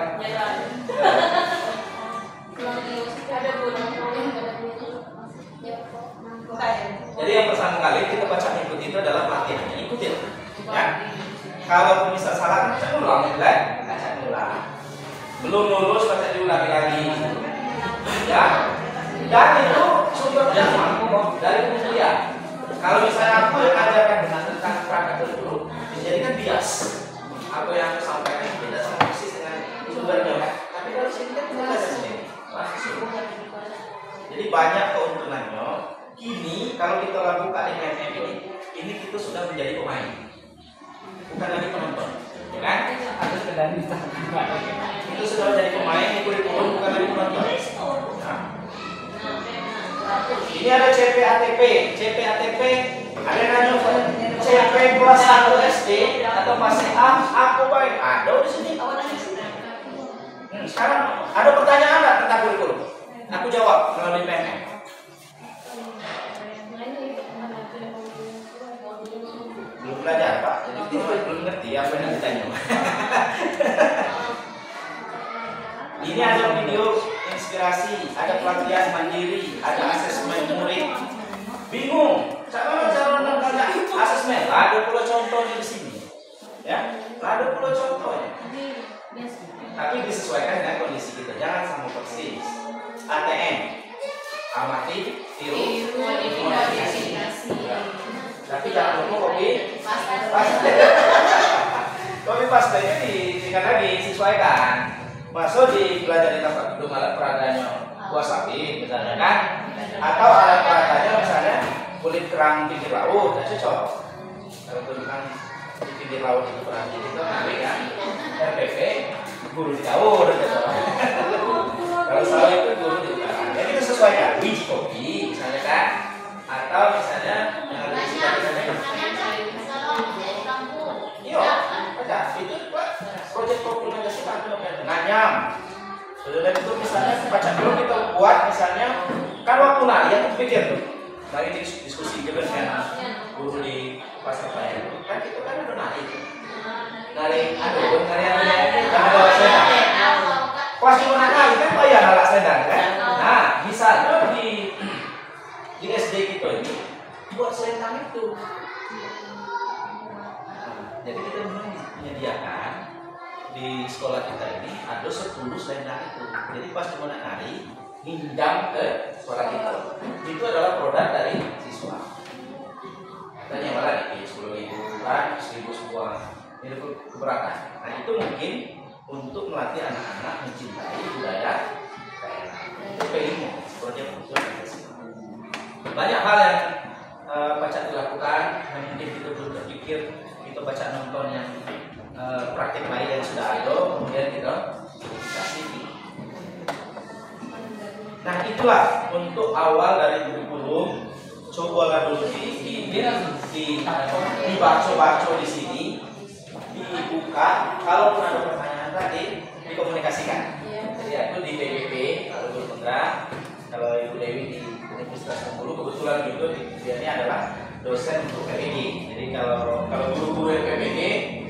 Jadi yang pertama kali kita baca mengikuti itu adalah pelatihannya, ikutin. Ya. Kalau misal salah, baca ulang, kan? Baca ulang. Belum lulus, baca diulangi lagi. Ya. Dan itu sumbernya dari kuliah. Kalau misalnya aku yang ajarkan dengan tentang perangkat kurikulum, dijadikan bias. Apa yang aku sampaikan tidak sama persis dengan sumbernya, kan? Tapi kalau sini kan kita belajar sendiri. Langsung. Jadi banyak keuntungannya. Kini kalau kita lakukan MMM ini kita sudah menjadi pemain, bukan lagi penonton, ya kan? Itu sudah menjadi pemain di kurikulum, bukan lagi penonton. Nah. Ini ada CPATP, ada yang nanya CP kelas 1 SD atau masih aku baik ada di sini. Sekarang ada pertanyaan nggak tentang kurikulum? Aku jawab melalui PMM. Belum belajar Pak, jadi belum ngerti apa yang ditanya. Ini ada video inspirasi, ada pelatihan mandiri, ada asesmen murid. Bingung, cara nanya asesmen? Ada pula contohnya di sini, ya, ada pula contohnya. Tapi disesuaikan dengan kondisi kita, jangan sama persis. ATM, amati, tiru, modifikasi. Tapi jangan lupa kopi paste. Kopi pastenya ditingkat lagi, sesuaikan. Masuk di belajar di tempat duduk alat peradanya buah sapi misalnya kan, atau alat peradanya misalnya kulit kerang pinggir laut, ya cocok. Kalau dudukan di pinggir laut itu berarti itu nanti kan RPP guru di daun, kalau salah itu guru di utara. Jadi kita sesuaikan biji kopi misalnya kan, atau misalnya yang ada di sini. Iya, ada itu proyek dokumentasi kan nganyam. Sudah itu misalnya baca dulu kita buat misalnya kan waktu nari aku pikir tuh nari diskusi juga dengan guru di pasar paya kan itu kan ada nari ada selendang pas di mana nari kan bayar alat selendang kan. Nah misalnya di SD kita ini buat selendang itu. Jadi kita menyediakan di sekolah kita ini ada 10 selendang itu. Jadi pas mau nari pinjam ke sekolah kita. Itu adalah produk dari siswa. Katanya malah nih 10.000 kan, 1.000 sebuah. Itu keberatan. Nah itu mungkin untuk melatih anak-anak mencintai budaya daerah. Itu PIMO, proyek khusus. Banyak hal yang baca dilakukan yang mungkin kita belum terpikir. Kita baca nonton yang praktik lain yang sudah ada, kemudian kita kasih. Nah itulah untuk awal dari kurikulum. Cobalah dulu dibaca di sini, dibuka. Kalau pun ada pertanyaan tadi dikomunikasikan. Jadi aku di PBB, kalau Guru Putra, kalau Ibu Dewi di Universitas Bengkulu, kebetulan juga dia ini adalah dosen untuk PBG. Jadi kalau guru-guru yang PBG,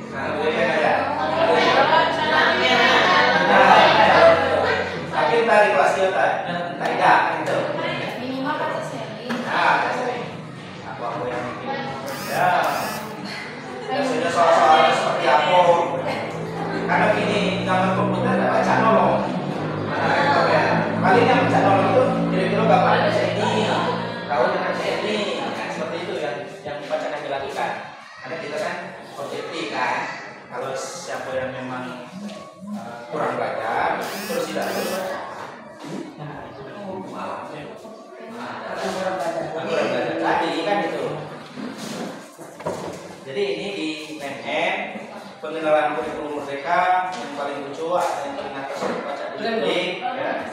nah boleh kan ada. Tapi tadi kelas dia tidak itu. Minimal kan sering. Nah, sering. Aku yang bikin. Ya. Biasanya soal-soalnya seperti apa? Karena gini, zaman komputer ada baca nolong. Nah, ya. Paling yang baca nolong itu kira-kira gambar baca ini, tahu dengan ini, kan seperti itu yang bacakan dilakukan. Karena kita kan objektif kan. Kalau siapa yang memang kurang belajar, terus tidak terus malah kurang belajar tadi kan itu. Jadi ini di PMM pengenalan kurikulum merdeka yang paling lucu, ada yang paling atas baca di ya.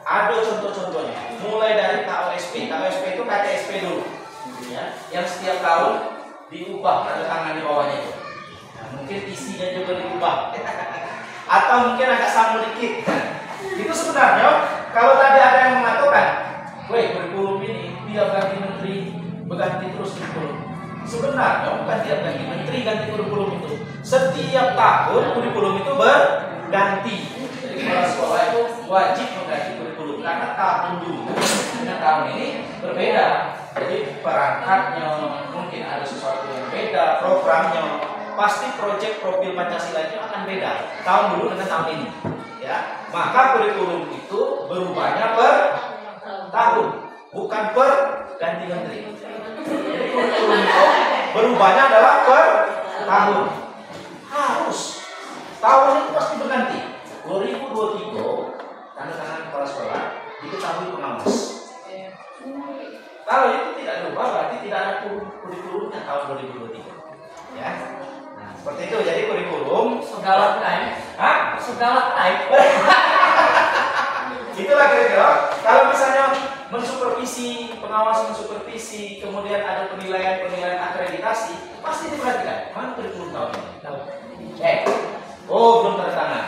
Ada contoh-contohnya, mulai dari KOSP itu KTSP dulu, ya, yang setiap tahun diubah tanda tangan di bawahnya itu. Nah, mungkin isinya juga diubah, atau mungkin agak sama dikit. Itu sebenarnya kalau tadi ada yang mengatakan, kurikulum ini dia ganti menteri, berganti terus kurikulum. Sebenarnya bukan tiap ganti menteri ganti kurikulum itu, Setiap tahun kurikulum itu berganti. Jadi kepala sekolah itu wajib mengganti kurikulum karena tahun dulu dengan tahun ini berbeda. Jadi perangkatnya mungkin ada sesuatu yang beda, programnya pasti proyek profil Pancasila itu akan beda tahun dulu dengan tahun ini. Ya, maka kurikulum itu berubahnya per tahun, bukan per ganti menteri. Jadi kurikulum itu berubahnya adalah per tahun. Harus tahun itu pasti berganti. 2023 tanda tangan kepala sekolah diketahui pengawas. Kalau itu tidak berubah berarti tidak ada kurikulumnya tahun 2023. Ya. Nah, seperti itu. Jadi kurikulum Segala naik. Hah? Segala naik. Itulah kira-kira. Kalau misalnya mensupervisi, pengawas mensupervisi, kemudian ada penilaian akreditasi, pasti diperhatikan mana kurikulum tahun ini. Oh belum tanda tangan,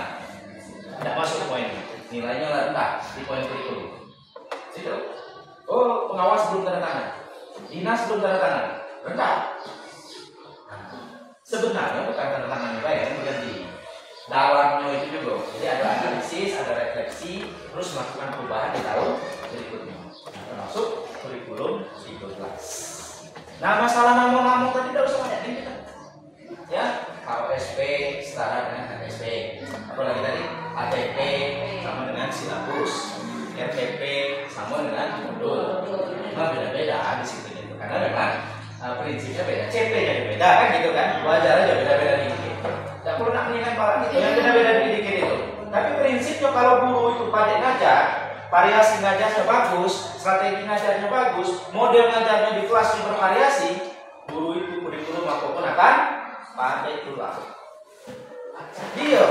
tidak masuk poin, nilainya rendah di poin kurikulum. Situ. Oh pengawas belum tanda tangan, dinas belum tanda tangan, rendah. Sebenarnya bukan tanda tangan yang baik, kemudian di dalamnya itu juga. Jadi ada analisis, ada refleksi, terus melakukan perubahan di tahun berikutnya, termasuk kurikulum 13. Nah masalah nama-nama tadi tidak usah banyak kita. Ya, KOSP setara dengan KSP. Apalagi tadi ATP sama dengan silabus, RPP sama dengan modul. Memang beda-beda disiplinnya itu karena memang prinsipnya beda, CP-nya beda kan gitu kan, wajar aja beda-beda dikit. Tidak perlu nak mengingat barang itu yang beda-beda dikit itu. Tapi prinsipnya kalau guru itu pandai ngajar, variasi ngajarnya bagus, strategi ngajarnya bagus, model ngajarnya di kelas bervariasi, guru itu kurikulum apapun akan pandai tulang. Iya,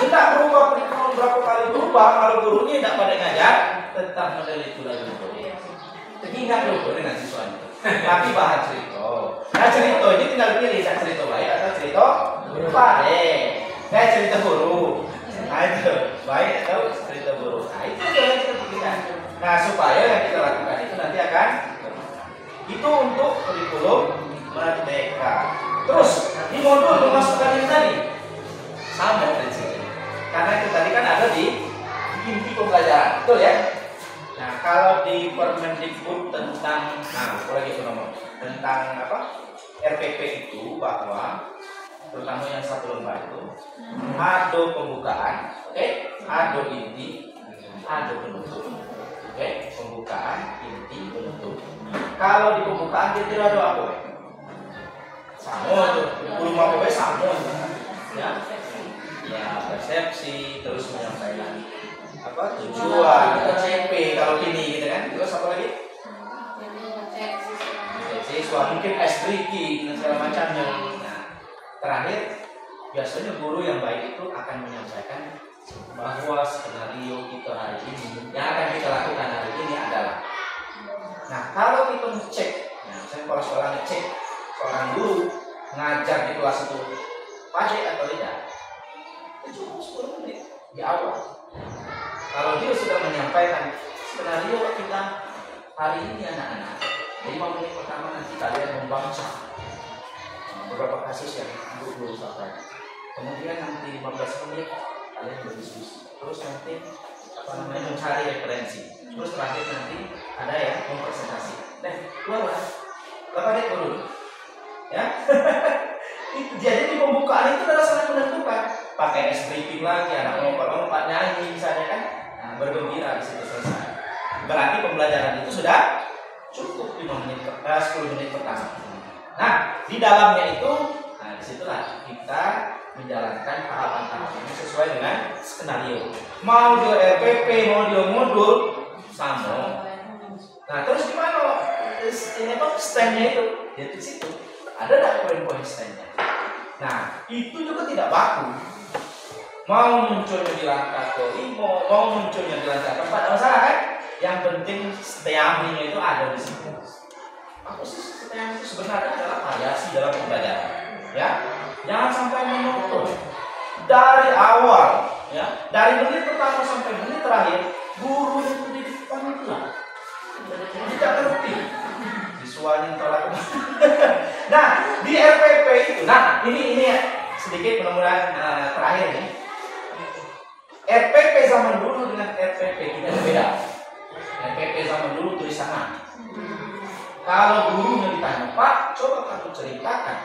tidak berubah kurikulum berapa kali berubah, kalau gurunya tidak pandai ngajar, tetap model itu lagi. Ingat dulu dengan siswanya. Tapi bahan cerita. Nah cerita ini tinggal pilih cerita baik atau cerita baik. Kayak cerita buruk. Nah itu baik atau cerita buruk. Nah itu yang kita pilihkan. Nah supaya yang kita lakukan itu nanti akan itu untuk kurikulum merdeka. Terus di modul memasukkan ini tadi sama prinsipnya. Karena itu tadi kan ada di inti pembelajaran, betul ya? Nah kalau di Permendikbud tentang, apalagi itu nomor tentang apa RPP itu bahwa terutama yang satu lembar itu ada pembukaan, oke? Ada inti, ada penutup, oke? Pembukaan, inti, penutup. Kalau di pembukaan kira-kira ada apa? Sama tuh, belum apa sama, ya? Ya persepsi, terus menyampaikan apa tujuan, CP kalau gini gitu kan. Terus apa lagi? Siswa mungkin S-breaking dan segala macamnya. Nah terakhir biasanya guru yang baik itu akan menyampaikan bahwa skenario kita hari ini yang akan kita lakukan hari ini adalah. Nah kalau kita ngecek, nah saya kepala sekolah ngecek seorang guru ngajar di kelas itu pandai atau tidak, itu cuma 10 menit di awal. Kalau dia sudah menyampaikan skenario kita hari ini anak-anak, 5 menit pertama nanti kalian membaca beberapa kasus yang belum sampaikan. Kemudian nanti 15 menit kalian berdiskusi. Terus nanti mencari referensi. Terus terakhir nanti ada yang mempresentasi. Nah, keluarlah. Bapak lihat dulu. Ya. Jadi di pembukaan itu adalah sangat menentukan. Pakai S-briefing lagi, anak lompat-lompat nyanyi misalnya kan. Nah, bergembira di situ selesai. Berarti pembelajaran itu sudah cukup 10 menit pertama. Nah, di dalamnya itu, nah disitulah kita menjalankan tahapan-tahapan sesuai dengan skenario. Mau dia RPP, mau dia modul, sama. Nah, terus gimana? Ini apa stand-nya itu? Ya di situ. Ada tak poin-poin stand-nya? Nah, itu juga tidak baku. Mau munculnya di langkah kelima, mau munculnya di langkah keempat, ada masalah kan? Yang penting STEAM-nya itu ada di situ. Apa sih STEAM itu sebenarnya adalah variasi dalam pembelajaran, ya. Jangan sampai monoton. Dari awal, ya, dari menit pertama sampai menit terakhir, guru itu di depan itu lah. Tidak ngerti. Siswanya telah. Nah, di RPP itu, nah ini sedikit zaman dulu dengan RPP kita berbeda. RPP zaman dulu tulisan. Kalau gurunya ditanya, Pak, coba kamu ceritakan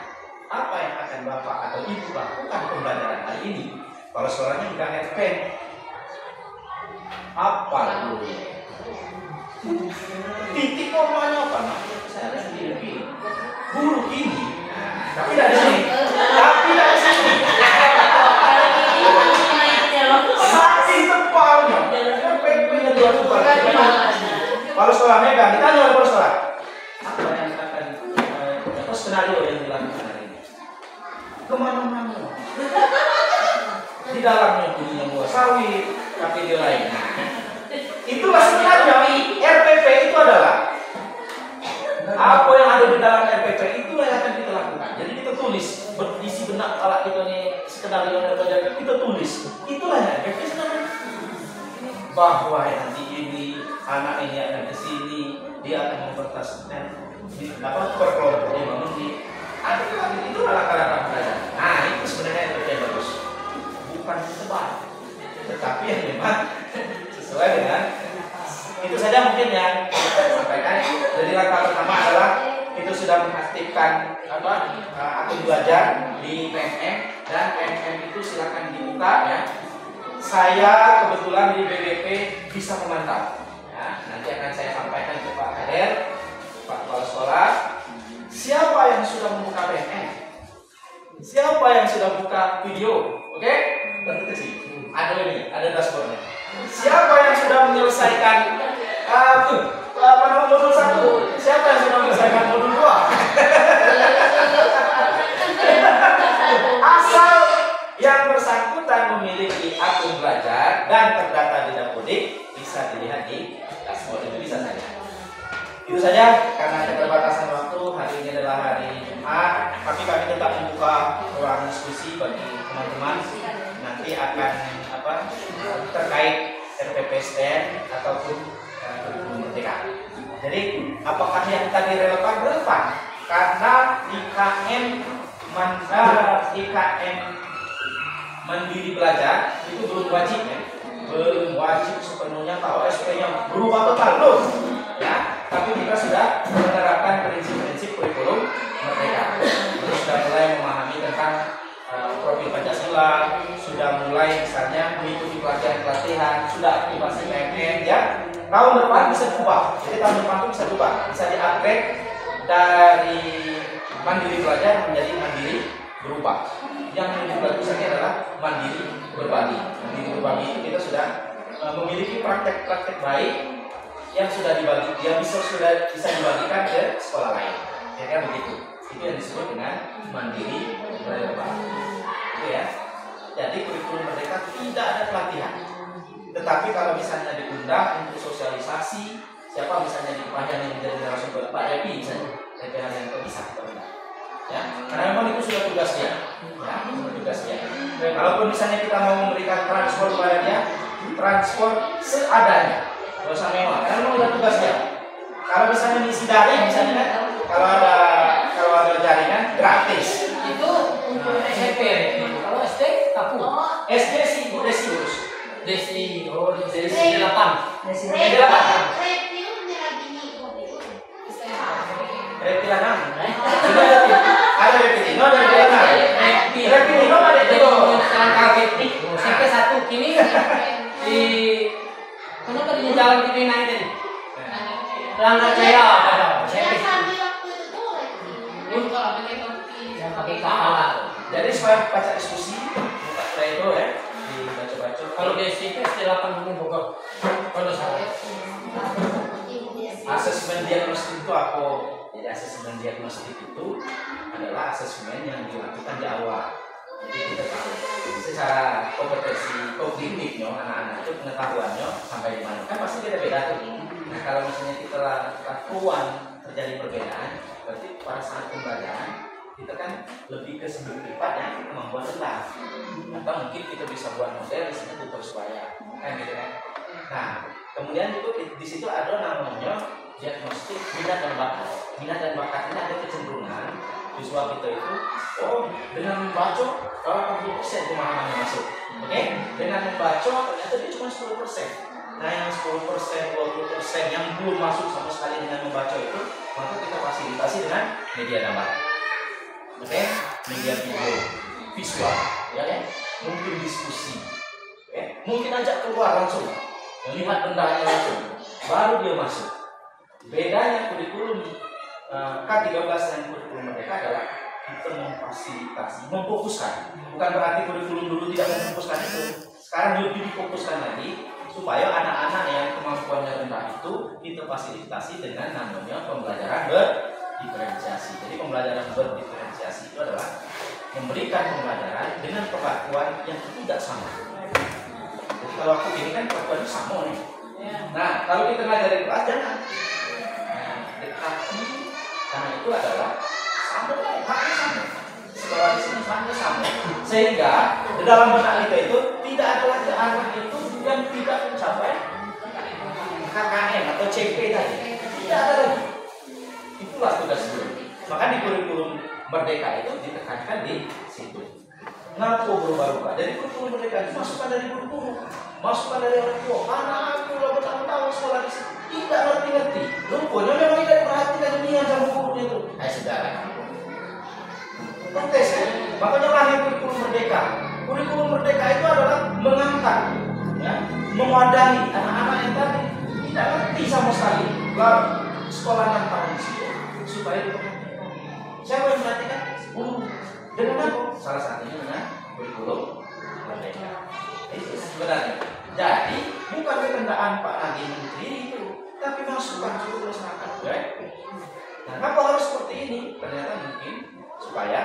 apa yang akan Bapak atau Ibu lakukan pembelajaran hari ini. Kalau sekolahnya bukan RP, apa dulu? Titik komanya apa? Saya sendiri guru ini. Tapi dari sini. Saking tepalnya. RPP-nya dua tebal. Kalau sekolah megang, ditanya oleh kepala sekolah. Apa yang akan apa skenario yang dilakukan hari ini? Kemana-mana. Di dalamnya punya buah sawit, tapi di lain. Itulah sebenarnya RPP itu adalah apa yang ada di dalam RPP itulah yang akan kita lakukan. Jadi kita tulis berisi benak kepala kita nih skenario yang ada kita tulis. Itulah yang RPP sebenarnya. Bahwa nanti ini anak ini akan ke sini, dia akan mempertaskan apa berkelompok dia bangun di itu alat-alat belajar. Nah itu sebenarnya RPP yang bagus. Bukan tebal, tetapi yang memang sesuai dengan itu saja mungkin yang saya sampaikan. Jadi langkah pertama adalah itu sudah mengaktifkan akun belajar di PNM dan PNM itu silakan dibuka ya. Saya kebetulan di BBP bisa memantau. Ya, nanti akan saya sampaikan ke Pak Kader, Pak Kepala Sekolah. Siapa yang sudah membuka PNM? Siapa yang sudah buka video? Oke? Tentu ke sini. Ada ini, ada dashboardnya. Siapa yang sudah menyelesaikan modul 1? Siapa yang sudah menyelesaikan modul 2? Asal yang bersangkutan memiliki akun belajar dan terdata di Dapodik bisa dilihat di dashboard itu bisa saja. Itu saja karena keterbatasan waktu. Hari ini adalah hari Jumat, tapi kami tetap membuka ruang diskusi bagi teman-teman. Nanti akan terkait RPP STM ataupun kurikulum merdeka. Jadi apakah yang tadi relevan? Karena IKM mandiri belajar itu belum wajib ya. Belum wajib sepenuhnya tahu SP-nya berubah total belum ya. Tapi kita sudah menerapkan prinsip-prinsip kurikulum merdeka. Kita sudah mulai memahami tentang profil Pancasila, sudah mulai misalnya mengikuti pelatihan-pelatihan, sudah aktivasi PMN ya. Tahun depan bisa berubah. Jadi tahun depan itu bisa berubah, bisa di-upgrade dari mandiri belajar menjadi mandiri berubah. Yang lebih bagus lagi adalah mandiri berbagi. Mandiri berbagi itu kita sudah memiliki praktek-praktek baik yang sudah dibagi, dia sudah bisa dibagikan ke sekolah lain. Ya kan begitu. Itu yang disebut dengan mandiri berbagi. Itu ya. Jadi kurikulum merdeka tidak ada pelatihan. Tetapi kalau misalnya diundang untuk sosialisasi, siapa misalnya di Kepahyang yang menjadi narasumber Pak Depi misalnya, Depi Haryanto bisa kita. Ya, karena memang itu sudah tugas dia. Ya, sudah tugas dia. Kalaupun misalnya kita mau memberikan transport kepada dia, transport seadanya, nggak usah mewah. Karena memang sudah tugas dia. Kalau misalnya ngisi daring, misalnya kan, kalau ada jaringan gratis. Itu untuk SMP. Kalau SD aku. SD sih, Desi urus. Desi 8. Desi 8. Reptilanam. Ada reptilino, ada reptilanam. Reptilino ada itu. Sampai 1 kini di kenapa di jalan kiri naik tadi? Langgar Jaya ada. Yang pakai kalah. Jadi supaya baca diskusi, buka play itu ya, dibaca-baca. Kalau di SMP SD 8 ini Bogor. Kalau salah. Asesmen diagnostik itu apa? Jadi asesmen diagnostik itu adalah asesmen yang dilakukan di awal. Jadi kita tahu secara kompetensi kognitifnya anak-anak itu pengetahuannya sampai di mana kan pasti beda-beda tuh. Nah kalau misalnya kita lakukan terjadi perbedaan, berarti pada saat pembelajaran kita kan lebih ke sifat ya kemampuan rendah. Atau mungkin kita bisa buat model di sini tutor sebaya, kan gitu kan. Nah kemudian itu di situ ada namanya diagnostik minat dan bakat. Minat dan bakat ini ada kecenderungan siswa kita itu dengan membaca 80% pemahamannya masuk. Oke? dengan membaca ternyata dia cuma 10%. Nah yang 10%, 20% yang belum masuk sama sekali dengan membaca itu, maka kita fasilitasi dengan media gambar. Oke, media video, visual, ya kan? Mungkin diskusi, mungkin ajak keluar langsung, melihat bendanya langsung, baru dia masuk. Bedanya kurikulum K13 dan kurikulum Merdeka adalah kita memfasilitasi, memfokuskan. Bukan berarti kurikulum dulu tidak memfokuskan itu. Sekarang lebih difokuskan lagi supaya anak-anak yang kemampuannya rendah itu kita fasilitasi dengan namanya pembelajaran berdiferensiasi. Jadi pembelajaran berdiferensiasi itu adalah memberikan pembelajaran dengan perlakuan yang tidak sama. Jadi kalau aku ini kan perlakuannya sama nih. Nah kalau kita ngajarin kelas jangan dekati, karena itu adalah sama, haknya sama. Sekolah di sini sama, sehingga di dalam benak kita itu tidak ada lagi anak itu yang tidak mencapai KKN atau CP tadi, tidak ada lagi. Itulah tugas guru. Maka di kurikulum Merdeka itu ditekankan di situ. Nah, berubah-ubah. Jadi kurikulum Merdeka itu masukan dari guru-guru, masukan dari orang tua. Anak aku udah bertahun-tahun sekolah di sini tidak ngerti-ngerti. Rupanya memang tidak perhatikan dunia sama gurunya itu. Saudara. Protes ya. Makanya lahir kurikulum Merdeka. Kurikulum Merdeka itu adalah mengangkat, ya, mewadahi anak-anak yang tadi tidak ngerti sama sekali. Sekolah 6 tahun di situ supaya diperhatikan. Siapa yang perhatikan? Guru. Dengan apa? Salah satunya dengan kurikulum Merdeka. Itu sebenarnya. Jadi bukan kehendaan Pak Nadiem Menteri itu, tapi masukan seluruh masyarakat. Nah, kenapa harus seperti ini? Ternyata mungkin supaya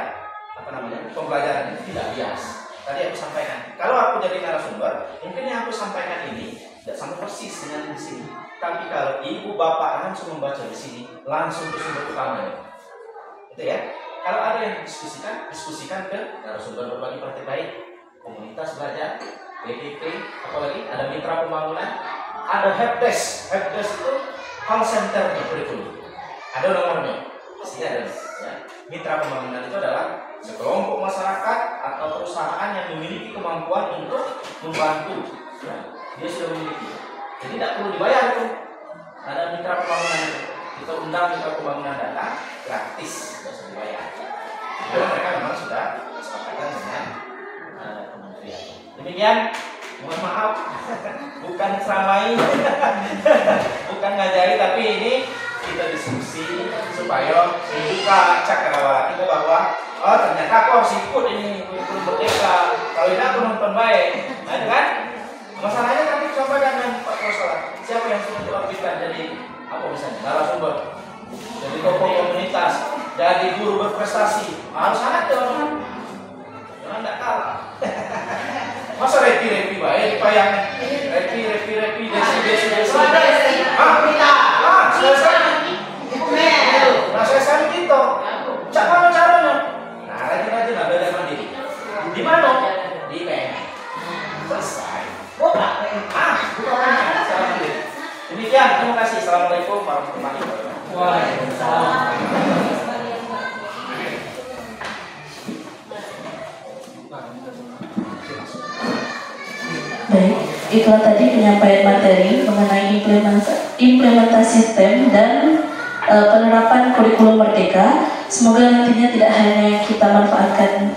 pembelajaran ini tidak bias. Tadi aku sampaikan, kalau aku jadi narasumber, mungkin yang aku sampaikan ini tidak sama persis dengan di sini. Tapi kalau ibu bapak langsung membaca di sini, langsung ke sumber utamanya, gitu ya. Kalau ada yang diskusikan ke narasumber berbagi praktik baik, komunitas belajar, PPP, apalagi ada mitra pembangunan, ada helpdesk. Helpdesk itu call center di kurikulum. Ada nomornya, pasti ada. Ya. Mitra pembangunan itu adalah sekelompok masyarakat atau perusahaan yang memiliki kemampuan untuk membantu. Ya. Dia sudah memiliki. Jadi tidak perlu dibayar tuh. Ada mitra pembangunan itu. Kita undang mitra pembangunan datang gratis, tidak usah dibayar. Jadi mereka memang sudah kesepakatan dengan kementerian. Demikian, mohon maaf, bukan ceramai, bukan ngajari, tapi ini kita diskusi supaya membuka cakrawala kita bahwa oh ternyata aku harus ikut ini kurikulum Merdeka. Kalau tidak aku nonton baik, nah itu kan? Masalahnya tadi coba dengan Pak Profesor, siapa yang sudah diaktifkan jadi apa misalnya narasumber, jadi tokoh komunitas, jadi guru berprestasi, harus ada dong, jangan tidak kalah. Masa repi baik, bayangin repi, desi. Selesai gitu. Cara caranya. Nah, rajin ada dari mandiri. Di mana? Di PN. Selesai. Bukan. Demikian, terima kasih. Assalamualaikum warahmatullahi wabarakatuh. Waalaikumsalam. Baik, itulah tadi penyampaian materi mengenai implementasi STEM dan penerapan kurikulum Merdeka. Semoga nantinya tidak hanya kita manfaatkan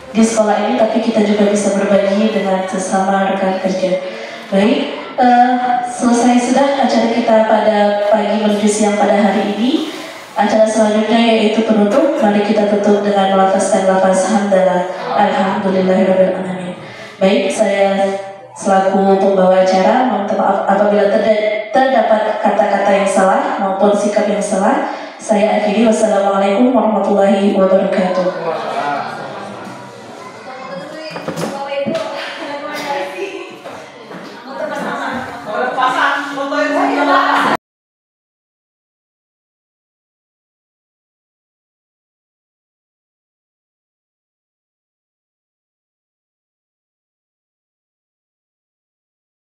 di sekolah ini, tapi kita juga bisa berbagi dengan sesama rekan kerja. Baik, selesai sudah acara kita pada pagi menuju siang pada hari ini. Acara selanjutnya yaitu penutup. Mari kita tutup dengan melafazkan lafaz hamdalah. Alhamdulillahirabbil alamin. Baik, saya selaku pembawa acara mohon maaf apabila terdapat kata-kata yang salah maupun sikap yang salah. Saya akhiri. Wassalamualaikum warahmatullahi wabarakatuh.